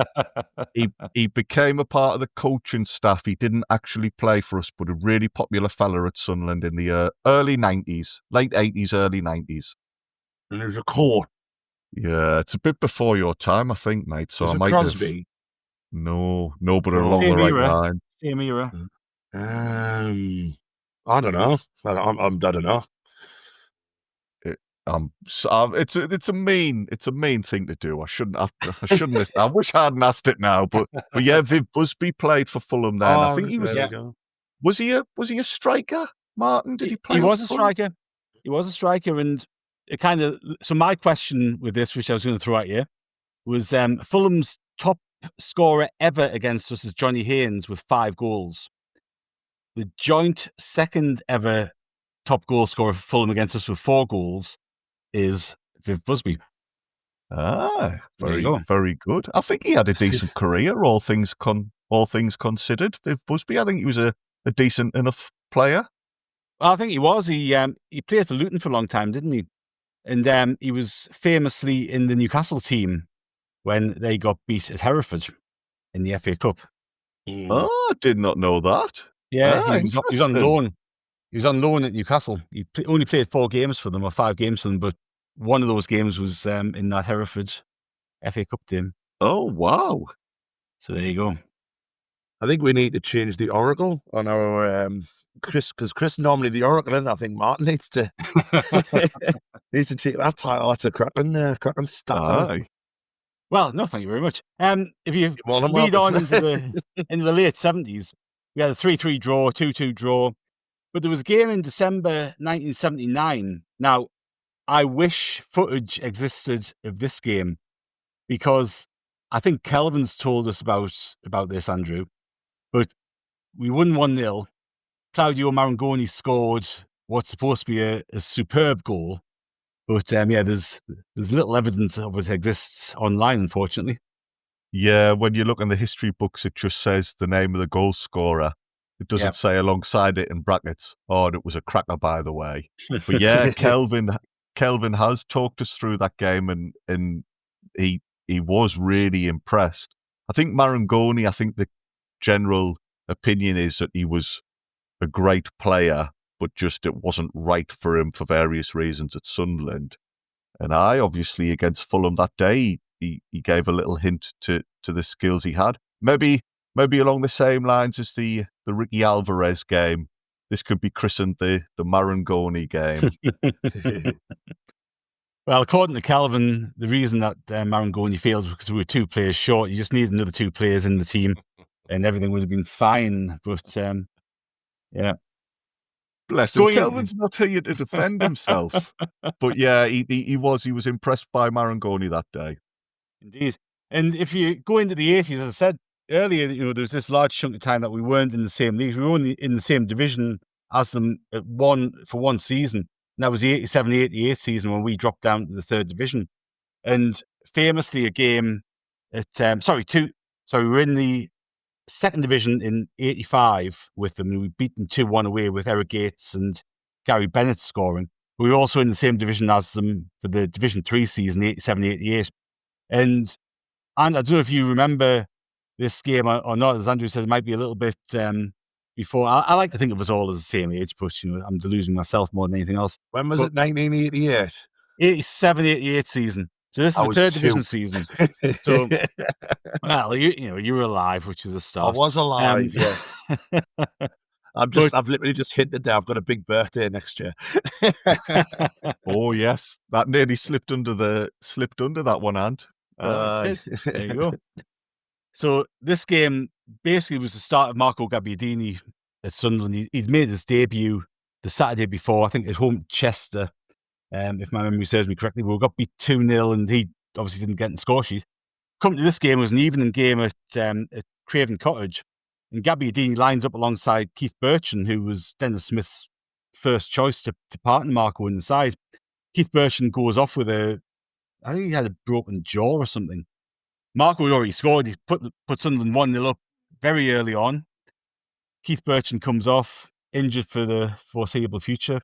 He became a part of the coaching staff. He didn't actually play for us, but a really popular fella at Sunderland in the early 90s, late 80s, early 90s. And there's a core. Yeah, it's a bit before your time, I think, mate. So Is I it might Crosby? No, but along the right line. Same era. I don't know. I don't know. It's a mean thing to do. I shouldn't have. I wish I hadn't asked it now, but yeah, Viv Busby played for Fulham then. I think he was. Was he a striker, Martin? Did he play? He was a striker. He was a striker, and it kind of. So my question with this, which I was going to throw at you, was Fulham's top scorer ever against us is Johnny Haynes with 5 goals. The joint second ever top goal scorer for Fulham against us with 4 goals is Viv Busby. Very good. I think he had a decent career, all things considered. Viv Busby, I think he was a decent enough player? Well, I think he was. He played for Luton for a long time, didn't he? And he was famously in the Newcastle team when they got beat at Hereford in the FA Cup. Oh, I did not know that. Yeah, he was on loan. He was on loan at Newcastle. He only played 4 games for them, or 5 games for them, but one of those games was in that Hereford FA Cup team. Oh, wow. So there you go. I think we need to change the oracle on our Chris, because Chris normally the oracle, and I think Martin needs to take that title. That's a cracking stat. Well, no, thank you very much. If you lead on into the late 70s, we had a 3-3 draw, 2-2 draw, but there was a game in December 1979. Now, I wish footage existed of this game, because I think Kelvin's told us about this, Andrew, but we won 1-0. Claudio Marangoni scored what's supposed to be a superb goal. But there's little evidence of it exists online, unfortunately. Yeah, when you look in the history books, it just says the name of the goal scorer. It doesn't say alongside it in brackets, "Oh, and it was a cracker, by the way." But yeah, Kelvin has talked us through that game, and he was really impressed. I think Marangoni, the general opinion is that he was a great player, but just it wasn't right for him for various reasons at Sunderland. And obviously against Fulham that day, he gave a little hint to the skills he had. Maybe along the same lines as the Ricky Alvarez game. This could be christened the Marangoni game. Well, according to Calvin, the reason that Marangoni failed was because we were 2 players short. You just needed another 2 players in the team, and everything would have been fine. But yeah. Bless him. Kelvin's not here to defend himself. But yeah, he was impressed by Marangoni that day. Indeed. And if you go into the 80s, as I said earlier, there was this large chunk of time that we weren't in the same league. We were only in the same division as them for one season. And that was the 87-88 season when we dropped down to the 3rd division. And famously a game at, we were in the 2nd division in 85 with them. We beat them 2-1 away with Eric Gates and Gary Bennett scoring. We were also in the same division as them for the Division 3 season, 87-88. And I don't know if you remember this game or not. As Andrew says, it might be a little bit before. I like to think of us all as the same age, but I'm deluding myself more than anything else. When was it? 1988? 87-88 season. So this is the 3rd division season. So, well, you were alive, which is a start. I was alive, yes. I've literally just hinted there. I've got a big birthday next year. Oh yes, that nearly slipped under that one, Ant. There you go. So this game basically was the start of Marco Gabbiadini at Sunderland. He'd made his debut the Saturday before, I think at home Chester. If my memory serves me correctly, we got beat 2-0, and he obviously didn't get in the score sheet. Come to this game, it was an evening game at Craven Cottage, and Gabbiadini lines up alongside Keith Birchin, who was Dennis Smith's first choice to partner Marco in the side. Keith Birchin goes off with I think he had a broken jaw or something. Marco had already scored. He put Sunderland 1-0 up very early on. Keith Birchin comes off, injured for the foreseeable future.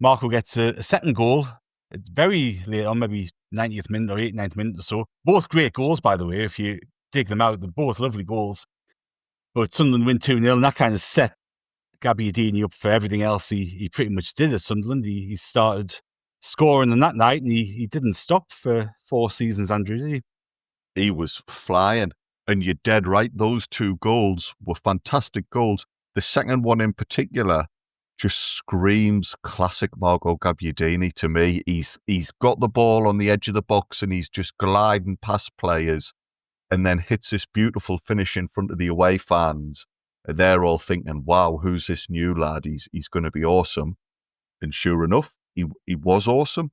Marco gets a second goal. It's very late on, maybe 90th minute or 89th minute or so. Both great goals, by the way, if you dig them out. They're both lovely goals. But Sunderland win 2-0, and that kind of set Gabbiadini up for everything else he pretty much did at Sunderland. He started scoring on that night, and he didn't stop for 4 seasons, Andrew, did he? He was flying. And you're dead right. Those 2 goals were fantastic goals. The second one in particular just screams classic Marco Gabbiadini to me. He's got the ball on the edge of the box and he's just gliding past players and then hits this beautiful finish in front of the away fans. And they're all thinking, wow, who's this new lad? He's going to be awesome. And sure enough, he was awesome.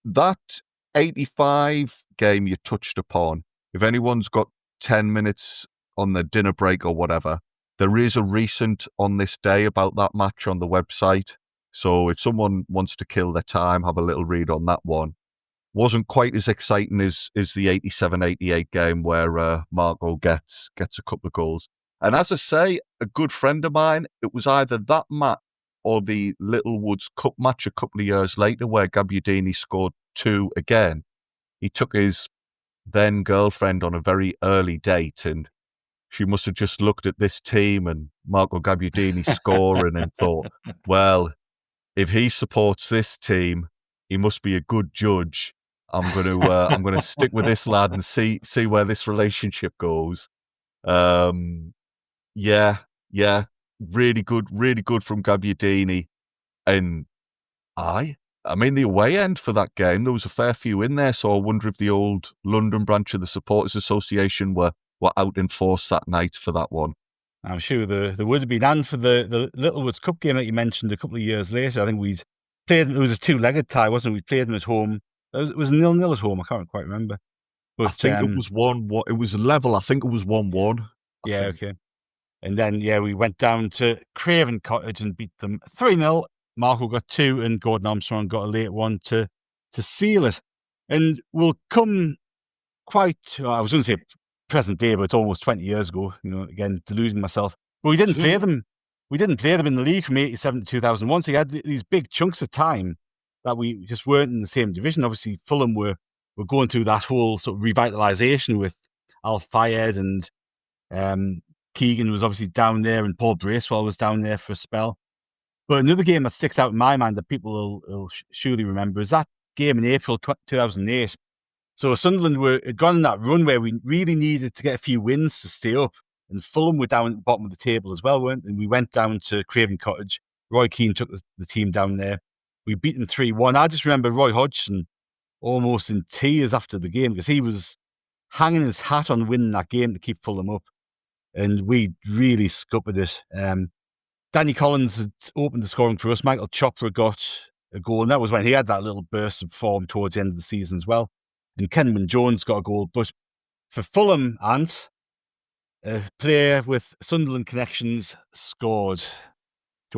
That 85 game you touched upon, if anyone's got 10 minutes on the dinner break or whatever, there is a recent on this day about that match on the website. So if someone wants to kill their time, have a little read on that one. Wasn't quite as exciting as the 87-88 game where Marco gets a couple of goals. And as I say, a good friend of mine, it was either that match or the Littlewoods Cup match a couple of years later where Gabbiadini scored 2 again. He took his then girlfriend on a very early date, and she must have just looked at this team and Marco Gabbiadini scoring and thought, well, if he supports this team, he must be a good judge. I'm going to stick with this lad and see where this relationship goes. Yeah, really good from Gabbiadini. And I mean, the away end for that game, there was a fair few in there, so I wonder if the old London branch of the Supporters Association were out in force that night for that one. I'm sure there would have been. And for the Littlewoods Cup game that you mentioned a couple of years later, I think we'd played them. It was a 2-legged tie, wasn't it? We played them at home. It was 0-0 at home. I can't quite remember. But, I think it was 1-1. It was level. I think it was 1-1. Yeah, okay. And then, we went down to Craven Cottage and beat them 3-0. Marco got 2 and Gordon Armstrong got a late one to seal it. And we'll come quite, I was going to say present day, but it's almost 20 years ago, again, deluding myself. But we didn't play them. We didn't play them in the league from 87 to 2001. So you had these big chunks of time that we just weren't in the same division. Obviously, Fulham were going through that whole sort of revitalisation with Al Fayed, and Keegan was obviously down there, and Paul Bracewell was down there for a spell. But another game that sticks out in my mind that people will surely remember is that game in April 2008. So Sunderland had gone on that run where we really needed to get a few wins to stay up. And Fulham were down at the bottom of the table as well, weren't they? And we went down to Craven Cottage. Roy Keane took the team down there. We beat them 3-1. I just remember Roy Hodgson almost in tears after the game because he was hanging his hat on winning that game to keep Fulham up. And we really scuppered it. Danny Collins had opened the scoring for us. Michael Chopra got a goal, and that was when he had that little burst of form towards the end of the season as well. And Kenman Jones got a goal. But for Fulham, Ant, a player with Sunderland connections scored. Do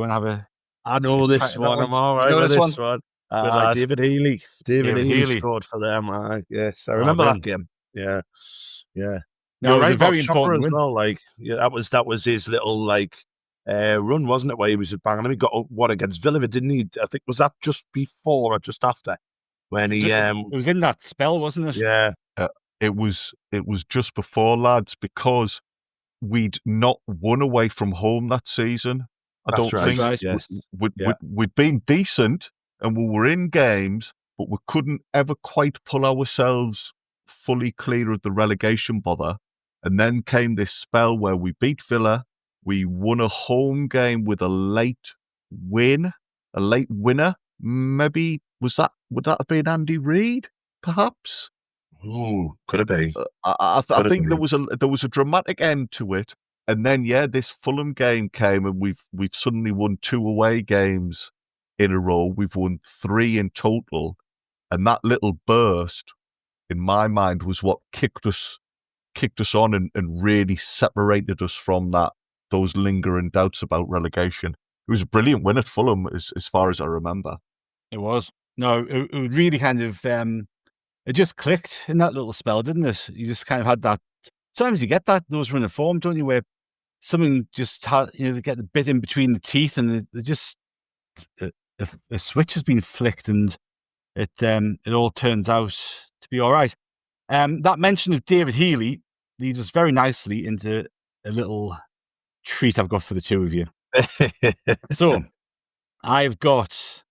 you want to have a... I know this one. I'm all right with this one. David Healy. David Healy scored for them. Yes, I remember that game. Yeah. No, it was a very important win. Well. That was his little run, wasn't it? Where he was just banging him. He got one against Villa, didn't he? I think was that just before or just after when he. It was in that spell, wasn't it? Yeah. It was just before, lads, because we'd not won away from home that season. I don't think. Right. Yes. We'd been decent and we were in games, but we couldn't ever quite pull ourselves fully clear of the relegation bother. And then came this spell where we beat Villa. We won a home game with a late winner. Maybe would that have been Andy Reid, perhaps? Oh, could it be? I think there was a dramatic end to it. And then, this Fulham game came, and we've suddenly won 2 away games in a row. We've won 3 in total, and that little burst, in my mind, was what kicked us on and really separated us from those lingering doubts about relegation. It was a brilliant win at Fulham, as far as I remember. It was. No, it really kind of it just clicked in that little spell, didn't it? You just kind of had that. Sometimes you get those run of form, don't you, where something just they get a bit in between the teeth, and they just a switch has been flicked, and it all turns out to be all right. That mention of David Healy leads us very nicely into a little treat I've got for the two of you. So, I've got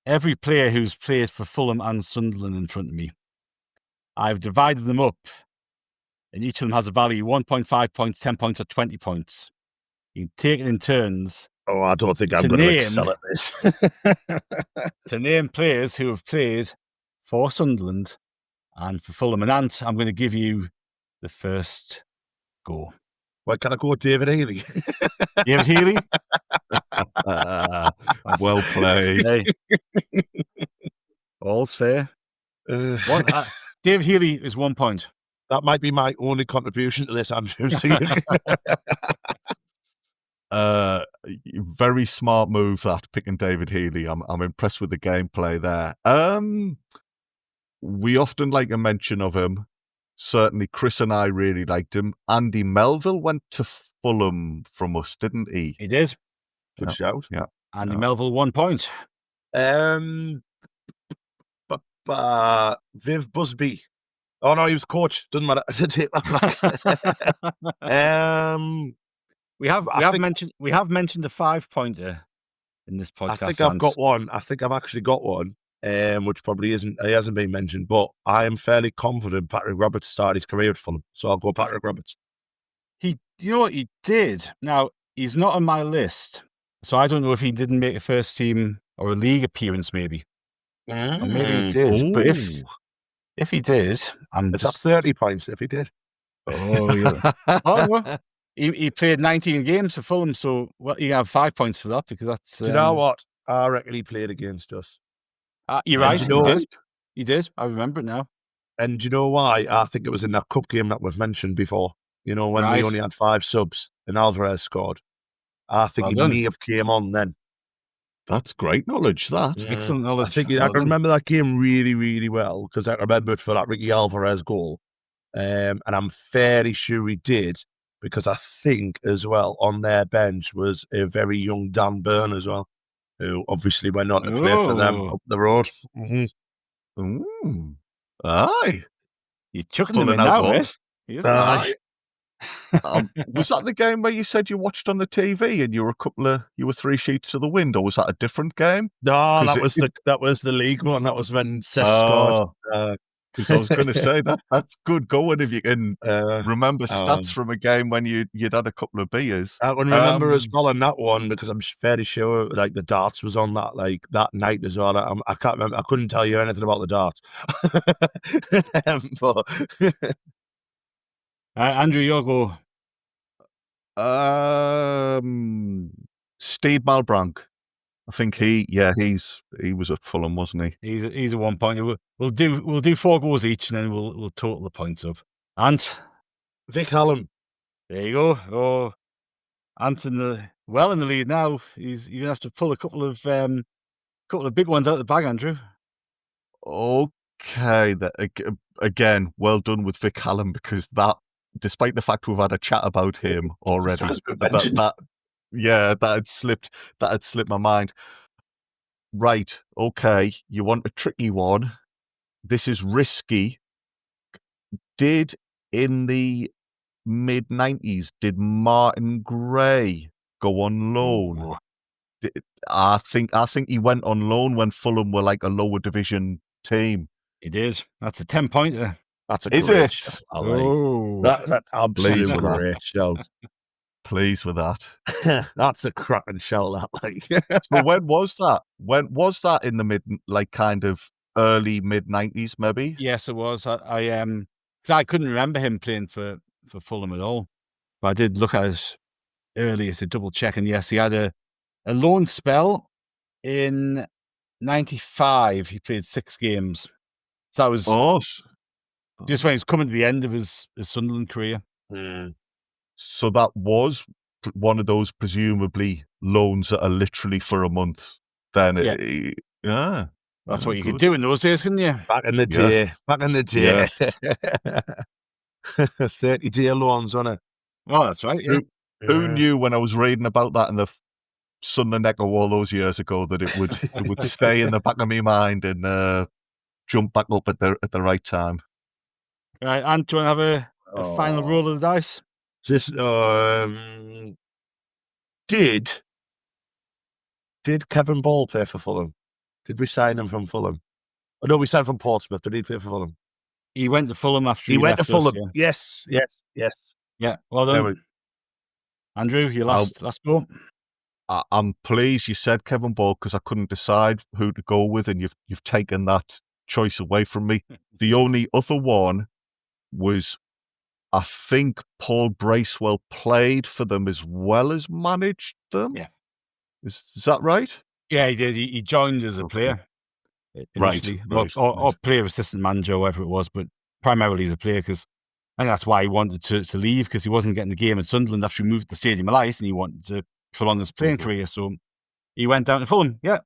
every player who's played for Fulham and Sunderland in front of me. I've divided them up, and each of them has a value: 1.5 points, 10 points, or 20 points. You can take it in turns. Oh, I don't think I'm going to excel at this. To name players who have played for Sunderland and for Fulham. And Ant, I'm going to give you the first go. Well, can I go with David Healy? David Healy? Well played. Hey. All's fair. David Healy is 1 point. That might be my only contribution to this, Andrew. Very smart move, that, picking David Healy. I'm impressed with the gameplay there. We often like a mention of him. certainly Chris and I really liked him. Andy Melville went to Fulham from us, didn't he? He did. Good shout. Yeah. Andy Melville, 1 point. Viv Busby. Oh no, he was coach. Doesn't matter. I take that back. We have mentioned a 5-pointer in this podcast. I think I've got one. I think I've actually got one. Which probably he hasn't been mentioned, but I am fairly confident Patrick Roberts started his career at Fulham, so I'll go Patrick Roberts. You know what he did? Now, he's not on my list, so I don't know if he didn't make a first team or a league appearance, maybe. Or maybe he did. Ooh. But if he did, it's at 30 points if he did. Oh, yeah. Well, he played 19 games for Fulham, so you have 5 points for that because that's. Do you know what? I reckon he played against us. You're right. He did. I remember it now. And do you know why? I think it was in that cup game that we've mentioned before. You know, when we only had 5 subs and Alvarez scored. I think he may have came on then. That's great knowledge, that. Yeah. Excellent knowledge. I can remember that game really, really well because I remember it for that Ricky Alvarez goal. And I'm fairly sure he did because I think as well on their bench was a very young Dan Burn as well, who obviously went on to play for them up the road. Mm-hmm. Ooh. Aye. You're chucking them in now, eh? Was that the game where you said you watched on the TV and you were 3 sheets to the wind, or was that a different game? No, that was the league one. That was when Seth scored. Because I was going to say that's good going if you can remember stats from a game when you'd had a couple of beers. I can remember as well on that one because I'm fairly sure like the darts was on that night as well. I can't remember. I couldn't tell you anything about the darts. Andrew, your go. Steve Malbranck. I think he was at Fulham, wasn't he? He's a 1 point. We'll do 4 goals each, and then we'll total the points up. Ant, Vic Hallam. There you go. Oh, Ant's in the lead now. You're gonna have to pull a couple of big ones out of the bag, Andrew. Okay, again, well done with Vic Hallam because that, despite the fact we've had a chat about him already, that had slipped my mind. Right, okay, you want a tricky one. This is risky. Did in the mid-90s, did Martin Gray go on loan? I think he went on loan when Fulham were like a lower division team. He did. That's a 10-pointer. That's a great show. That's an absolute great show. Pleased with that. That's a cracking show, that like. So when was that? When was that in the kind of early mid-90s, maybe? Yes, it was. I couldn't remember him playing for Fulham at all. But I did look at it earlier to double check, and yes, he had a loan spell in 95. He played 6 games. So that was just when he was coming to the end of his Sunderland career. So that was one of those presumably loans that are literally for a month. Then that's what you could do in those days, couldn't you? Back in the day. Yes. 30-day loans, wasn't it? Oh, that's right. Yeah. Who knew when I was reading about that in the Sunderland Echo all those years ago that it would stay in the back of my mind and jump back up at the right time. Right, and do you want to have a final roll of the dice? Just did Kevin Ball play for Fulham? Did we sign him from Fulham? Oh, no, we signed from Portsmouth. Did he play for Fulham? He went to Fulham after he went to Fulham. Us, yeah. Yes. Yeah, well done. Andrew, your last go. I'm pleased you said Kevin Ball because I couldn't decide who to go with, and you've taken that choice away from me. The only other one was, I think Paul Bracewell played for them as well as managed them. Yeah. Is that right? Yeah, he did. He joined as a player. Right. Or player assistant manager, whatever it was, but primarily as a player because I think that's why he wanted to leave because he wasn't getting the game at Sunderland after he moved to the Stadium of Light and he wanted to prolong his playing career. So he went down to Fulham. Yeah,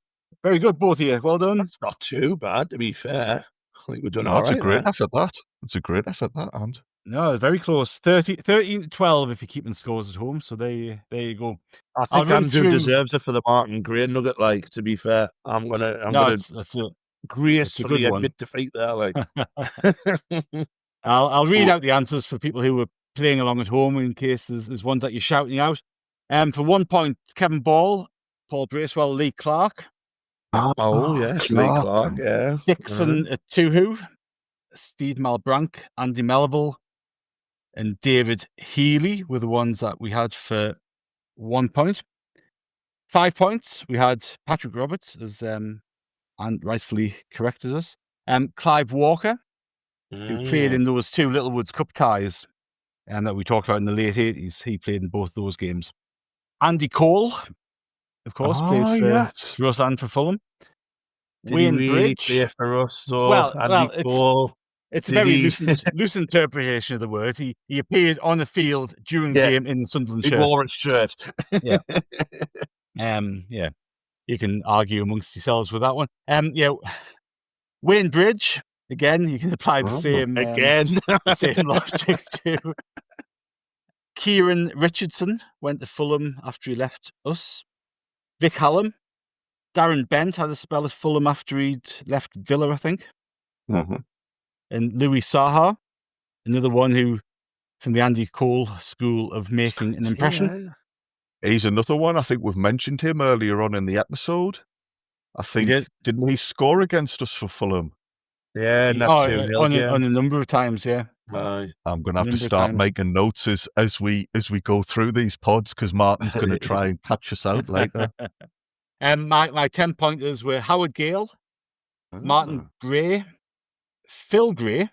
very good, both of you. Well done. That's not too bad, to be fair. I think we've done No, all that's right. a great effort, that. It's a great effort, that, and. No, very close. 13-12 if you're keeping scores at home. So there you go. I think Andrew deserves it for the Martin Gray nugget. Like, to be fair, I'm gonna gracefully admit defeat there. Like, I'll read out the answers for people who were playing along at home in case there's ones that you're shouting out. For 1 point, Kevin Ball, Paul Bracewell, Lee Clark. Yes, Lee Clark. Yeah, Dixon at Tuhu, Steve Malbranck, Andy Melville, and David Healy were the ones that we had for 1 point. 5 points, we had Patrick Roberts, as and rightfully corrected us. Clive Walker, who played in those 2 Littlewoods Cup ties that we talked about in the late 80s. He played in both those games. Andy Cole, of course, played for us and for Fulham. Did Wayne he really Bridge play for us? So Andy Cole. It's a very loose interpretation of the word. He appeared on the field during the game in the Sunderland shirt. He wore his shirt. Yeah. You can argue amongst yourselves with that one. Wayne Bridge, again, you can apply the same same logic to. Kieran Richardson went to Fulham after he left us. Vic Hallam. Darren Bent had a spell at Fulham after he'd left Villa, I think. Mm-hmm. And Louis Saha, another one who, from the Andy Cole school of making an impression. He's another one. I think we've mentioned him earlier on in the episode. I think, didn't he score against us for Fulham? Yeah, on a number of times, yeah. I'm going to have to start making notes as we go through these pods, because Martin's going to try and catch us out later. My 10 pointers were Howard Gale, Martin Gray, Phil Gray,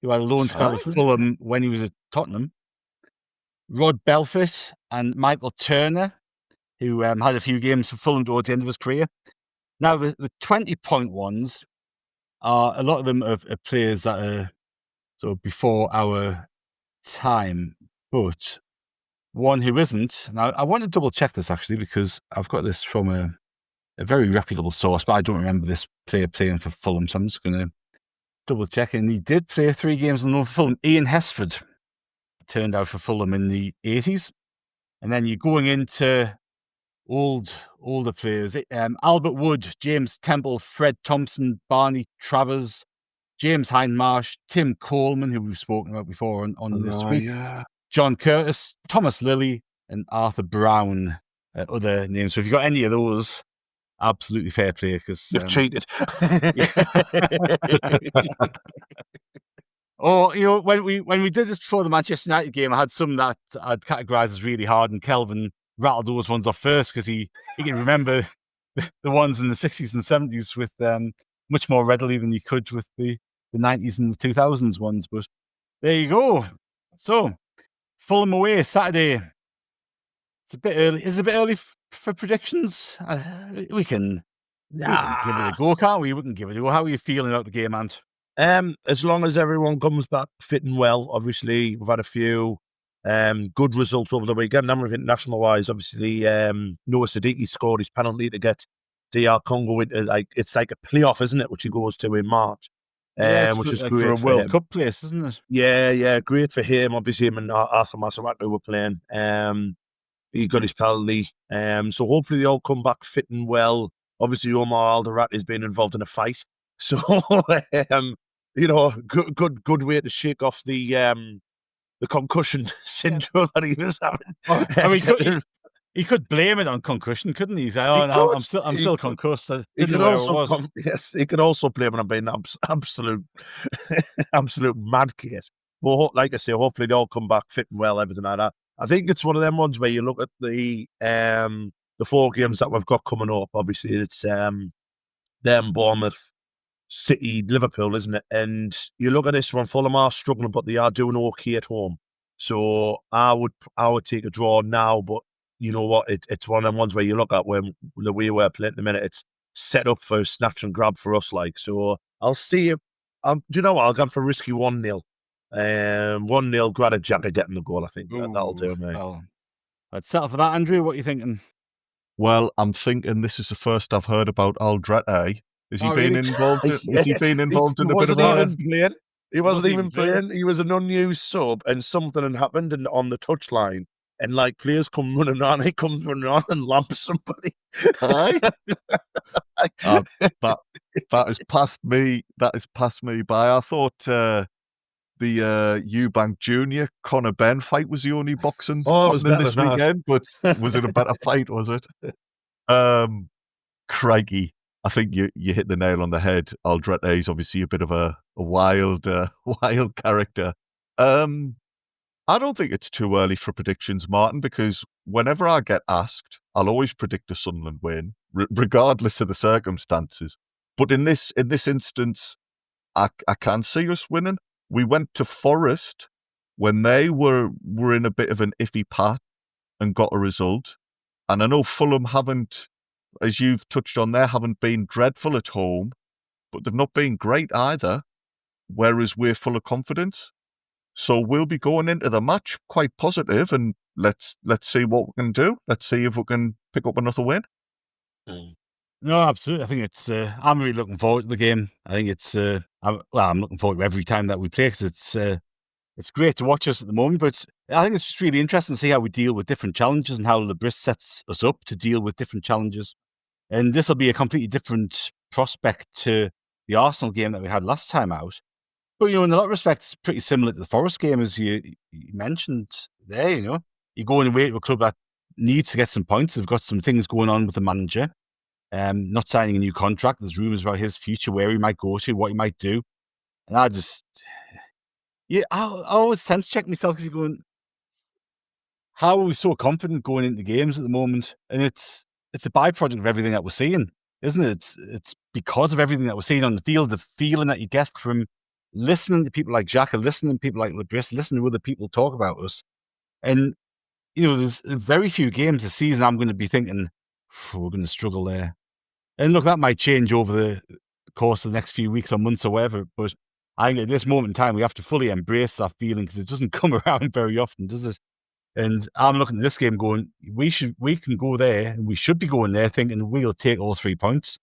who had a loan spell at Fulham when he was at Tottenham, Rod Belfort, and Michael Turner, who had a few games for Fulham towards the end of his career. Now, the 20-point ones are, a lot of them are players that are sort of before our time, but one who isn't. Now, I want to double check this actually, because I've got this from a very reputable source, but I don't remember this player playing for Fulham, so I'm just going to double check. And he did play 3 games on loan for Fulham. Ian Hesford turned out for Fulham in the 80s. And then you're going into older players. Albert Wood, James Temple, Fred Thompson, Barney Travers, James Hindmarsh, Tim Coleman, who we've spoken about before on this week, John Curtis, Thomas Lilly, and Arthur Brown, other names. So if you've got any of those, absolutely fair play, because you've cheated. Or, when we did this before the Manchester United game, I had some that I'd categorised as really hard, and Kelvin rattled those ones off first because he can remember the ones in the 60s and 70s with much more readily than you could with the 90s and the 2000s ones. But there you go. So, Fulham away Saturday. It's a bit early. Is it a bit early for predictions? We can give it a go, can't we? We can give it a go. How are you feeling about the game, Ant? As long as everyone comes back fit and well. Obviously, we've had a few good results over the weekend. I'm international-wise, obviously, Noah Siddiqui scored his penalty to get DR Congo into, it's like a playoff, isn't it, which he goes to in March. Which is great for a World him. Cup place, isn't it? Yeah, great for him. Obviously, him and Arthur Masawaku were playing. He got his penalty. So hopefully they all come back fit and well. Obviously, Omar Alderate has been involved in a fight. So, good way to shake off the concussion syndrome that he was having. He could blame it on concussion, couldn't he? He's like, I'm still concussed. He could also blame it on being absolute mad case. But like I say, hopefully they all come back fit and well, everything like that. I think it's one of them ones where you look at the 4 games that we've got coming up. Obviously, it's them, Bournemouth, City, Liverpool, isn't it? And you look at this one, Fulham are struggling, but they are doing okay at home. So I would take a draw now, but you know what? It's one of them ones where you look at when the way we're playing at the minute, it's set up for snatch and grab for us. So I'll see it. Do you know what? I'll go for risky 1-0. 1-0, Granit Xhaka getting the goal. I think that'll do, mate. Well, I'd settle for that, Andrew. What are you thinking? Well, I'm thinking this is the first I've heard about Alderete, Has he been involved? Has he been involved in a bit of playing. He wasn't even playing. He was an unused sub, and something had happened on the touchline. And like players come running on, he comes running on and lamps somebody. Aye. That has passed me. That has passed me by. I thought the Eubank Junior Conor Benn fight was the only boxing happening this weekend, but was it a better fight? Was it? Crikey, I think you hit the nail on the head. Aldrete is obviously a bit of a wild character. I don't think it's too early for predictions, Martin, because whenever I get asked, I'll always predict a Sunderland win, regardless of the circumstances. But in this instance, I can see us winning. We went to Forest when they were in a bit of an iffy path and got a result. And I know Fulham haven't, as you've touched on there, haven't been dreadful at home, but they've not been great either, whereas we're full of confidence. So we'll be going into the match quite positive, and let's see what we can do. Let's see if we can pick up another win. No, absolutely. I think it's. I'm really looking forward to the game. I think it's. I'm looking forward to every time that we play, because it's great to watch us at the moment. But I think it's just really interesting to see how we deal with different challenges and how Lebris sets us up to deal with different challenges. And this will be a completely different prospect to the Arsenal game that we had last time out. But, in a lot of respects, it's pretty similar to the Forest game, as you mentioned there, You're going away to a club that needs to get some points. They've got some things going on with the manager, not signing a new contract. There's rumours about his future, where he might go to, what he might do. And I always sense check myself, because you're going, how are we so confident going into games at the moment? And it's a byproduct of everything that we're seeing, isn't it? It's because of everything that we're seeing on the field, the feeling that you get from listening to people like Xhaka, listening to people like Lebris, listening to other people talk about us. And, there's very few games this season I'm going to be thinking, we're going to struggle there. And look, that might change over the course of the next few weeks or months or whatever, but I think at this moment in time, we have to fully embrace that feeling, because it doesn't come around very often, does it? And I'm looking at this game going, we can go there, and we should be going there thinking we'll take all 3 points,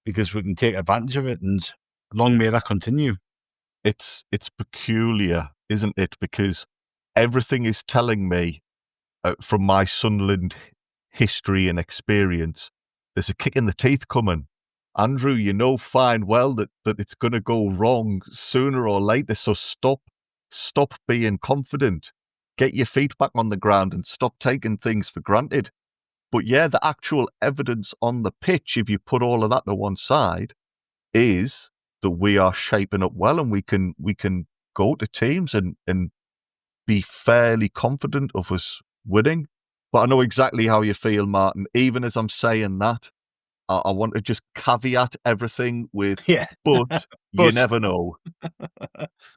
because we can take advantage of it, and long may that continue. It's peculiar, isn't it? Because everything is telling me, from my Sunderland history and experience, there's a kick in the teeth coming. Andrew, you know fine well that it's going to go wrong sooner or later. So stop being confident. Get your feet back on the ground and stop taking things for granted. But yeah, the actual evidence on the pitch, if you put all of that to one side, is that we are shaping up well, and we can go to teams and be fairly confident of us winning. But I know exactly how you feel, Martin. Even as I'm saying that, I want to just caveat everything with, but you never know.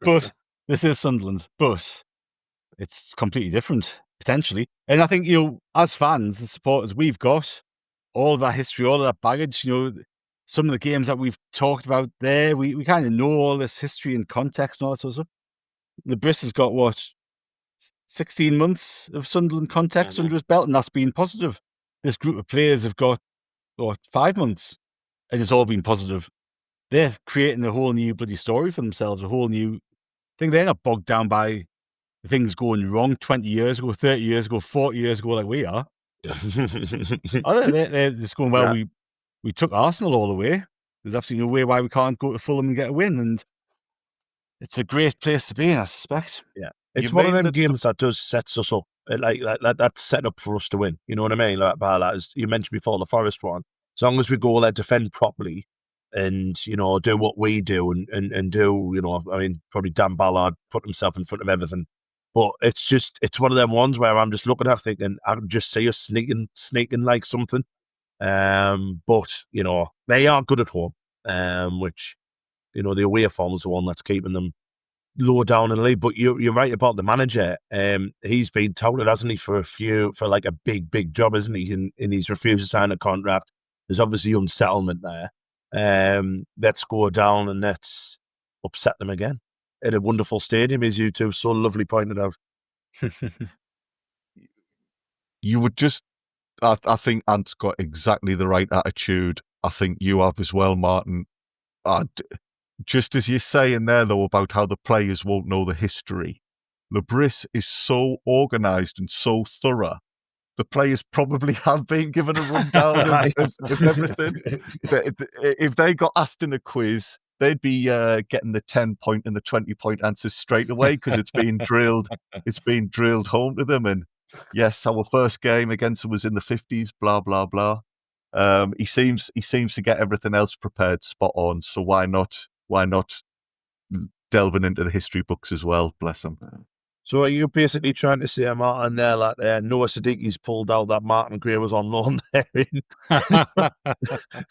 But this is Sunderland, but it's completely different, potentially. And I think, as fans and supporters, we've got all of that history, all of that baggage, some of the games that we've talked about there, we kind of know all this history and context and all that sort of stuff. Lebris has got, 16 months of Sunderland context under his belt, and that's been positive. This group of players have got, 5 months, and it's all been positive. They're creating a whole new bloody story for themselves, a whole new thing. They're not bogged down by things going wrong 20 years ago, 30 years ago, 40 years ago, like we are. They're just going, well, we took Arsenal all the way. There's absolutely no way why we can't go to Fulham and get a win. And it's a great place to be in, I suspect. Yeah. It's one of them games that does sets us up. That's set up for us to win. You know what I mean? Like, as you mentioned before, the Forest one. As long as we go there, defend properly, and, do what we do and do, probably Dan Ballard put himself in front of everything. But it's one of them ones where I'm just looking at it thinking, I can just see us sneaking like something. But, they are good at home, which, the away form is the one that's keeping them low down in the league. But you're right about the manager. He's been touted, hasn't he, for like a big job, isn't he? And he's refused to sign a contract. There's obviously unsettlement there. Let's go down and let's upset them again in a wonderful stadium, as you two so lovely pointed out. You would just, I think Ant's got exactly the right attitude. I think you have as well, Martin. Just as you're saying there, though, about how the players won't know the history, Lebris is so organised and so thorough. The players probably have been given a rundown of everything. If they got asked in a quiz, they'd be getting the 10-point and the 20-point answers straight away because it's been drilled. It's been drilled home to them. And yes, our first game against them was in the 50s. Blah blah blah. He seems to get everything else prepared spot on. So why not delving into the history books as well? Bless him. So are you basically trying to say, Martin, there that Noah Siddiqui's pulled out that Martin Gray was on loan there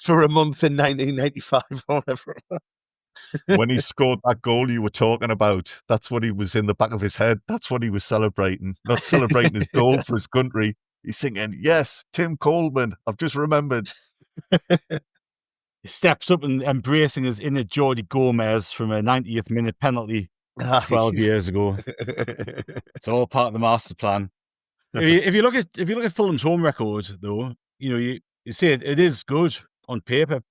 for a month in 1995 or whatever? When he scored that goal you were talking about, that's what he was in the back of his head. That's what he was celebrating. Not celebrating his goal for his country. He's singing, "Yes, Tim Coleman, I've just remembered." He steps up and embracing his inner Jordi Gomez from a 90th minute penalty 12 years ago. It's all part of the master plan. If you look at Fulham's home record, though, you see it is good on paper.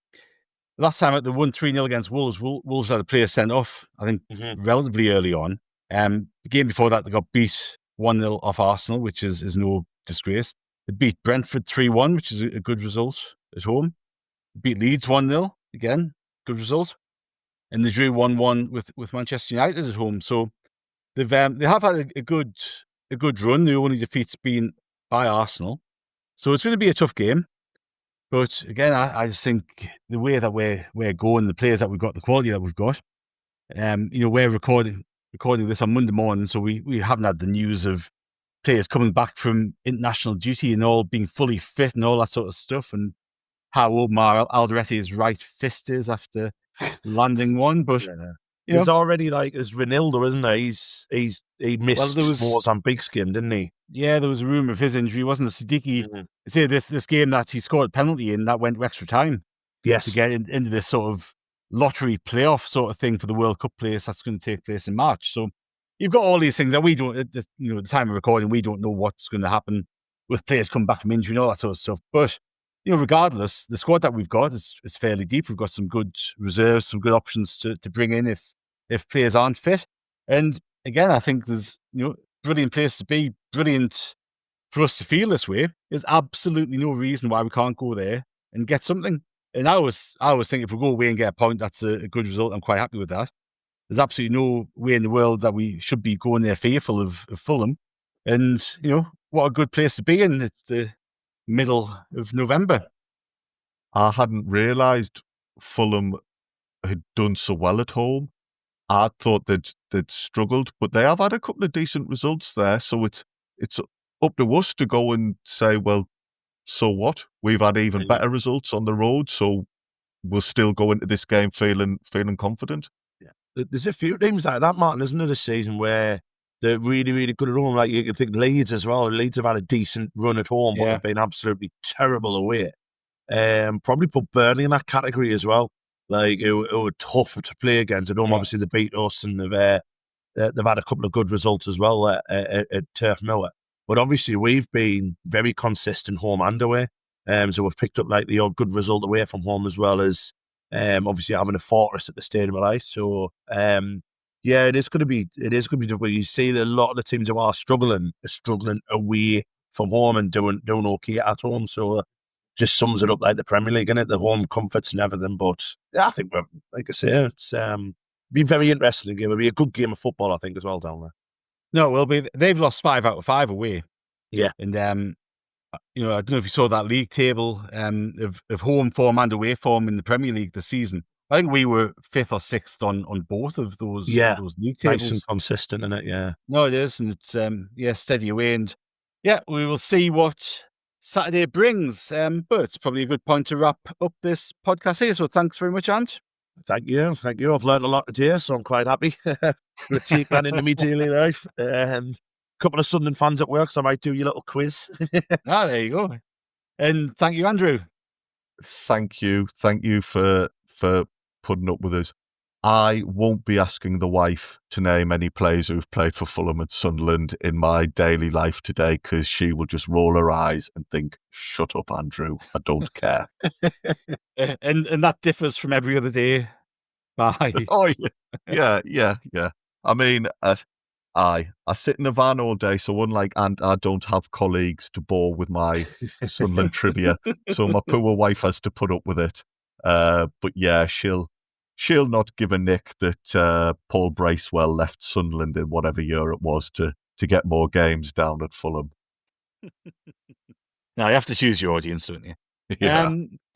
Last time they won 3-0 against Wolves, Wolves had a player sent off, I think, relatively early on. The game before that, they got beat 1-0 off Arsenal, which is no disgrace. They beat Brentford 3-1, which is a good result at home. They beat Leeds 1-0, again, good result. And they drew 1-1 with Manchester United at home. So they have had a good run. The only defeat's been by Arsenal. So it's going to be a tough game. But again, I just think the way that we're going, the players that we've got, the quality that we've got, we're recording this on Monday morning, so we haven't had the news of players coming back from international duty and all being fully fit and all that sort of stuff, and how Omar Alderete's right fist is after landing one. But he's already as Ronaldo, isn't he? He missed Mozambique-skin, didn't he? Yeah, there was a rumour of his injury, wasn't it? Siddiqui, say this game that he scored a penalty in, that went to extra time. Yes. To get into this sort of lottery playoff sort of thing for the World Cup place that's going to take place in March. So you've got all these things that we don't, at the time of recording, we don't know what's going to happen with players coming back from injury and all that sort of stuff. But, regardless, the squad that we've got, it's fairly deep. We've got some good reserves, some good options to bring in if players aren't fit. And again, I think there's, brilliant place to be, brilliant for us to feel this way. There's absolutely no reason why we can't go there and get something. And I always think if we go away and get a point, that's a good result. I'm quite happy with that. There's absolutely no way in the world that we should be going there fearful of Fulham. And, what a good place to be in at the middle of November. I hadn't realised Fulham had done so well at home. I thought they'd struggled, but they have had a couple of decent results there. So it's up to us to go and say, well, so what? We've had even better results on the road, so we'll still go into this game feeling confident. Yeah, there's a few teams like that, Martin, isn't there, this season where they're really, really good at home. Like you can think Leeds as well. Leeds have had a decent run at home, but they've been absolutely terrible away. Probably put Burnley in that category as well. Like, it were tough to play against at home. Obviously, they beat us, and they've had a couple of good results as well at Turf Moor. But obviously, we've been very consistent home and away. So we've picked up the odd good result away from home, as well as obviously having a fortress at the Stadium of Light. So it is going to be difficult. You see that a lot of the teams who are struggling away from home and doing okay at home. So just sums it up like the Premier League, innit? The home comforts and everything. But I think, like I say, it's be very interesting game. It'll be a good game of football, I think, as well down there. No, it will be. They've lost 5 out of 5 away. Yeah. And, I don't know if you saw that league table of home form and away form in the Premier League this season. I think we were 5th or 6th on both of those league tables. Nice and consistent, isn't it? Yeah. No, it is. And it's, steady away. And, we will see what Saturday brings. But it's probably a good point to wrap up this podcast here. So thanks very much, Ant. Thank you. I've learned a lot today, so I'm quite happy to take that into my daily life. Couple of Sunderland fans at work, so I might do your little quiz. There you go. And thank you, Andrew. Thank you for putting up with us. I won't be asking the wife to name any players who've played for Fulham and Sunderland in my daily life today, because she will just roll her eyes and think, "Shut up, Andrew. I don't care." And that differs from every other day Bye. Oh, yeah. I mean, I sit in a van all day, so unlike Ant, I don't have colleagues to bore with my Sunderland trivia, so my poor wife has to put up with it. But yeah, she'll not give a nick that Paul Bracewell left Sunderland in whatever year it was to get more games down at Fulham. Now, you have to choose your audience, don't you? Yeah.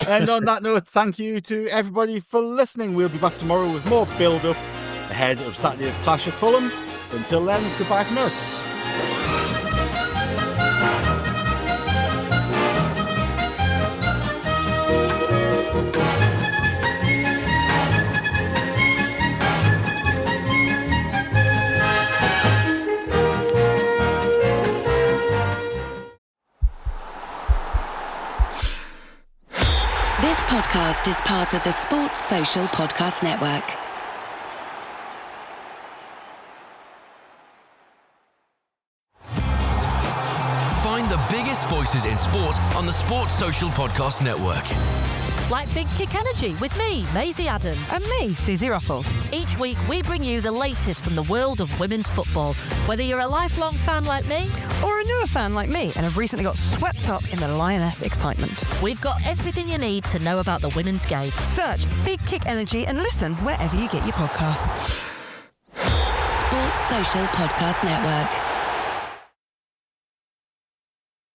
And on that note, thank you to everybody for listening. We'll be back tomorrow with more build-up ahead of Saturday's clash at Fulham. Until then, it's goodbye from us. This podcast is part of the Sports Social Podcast Network. Find the biggest voices in sport on the Sports Social Podcast Network. Like Big Kick Energy with me, Maisie Adam. And me, Susie Ruffle. Each week we bring you the latest from the world of women's football. Whether you're a lifelong fan like me, or a newer fan like me and have recently got swept up in the Lioness excitement, we've got everything you need to know about the women's game. Search Big Kick Energy and listen wherever you get your podcasts. Sports Social Podcast Network.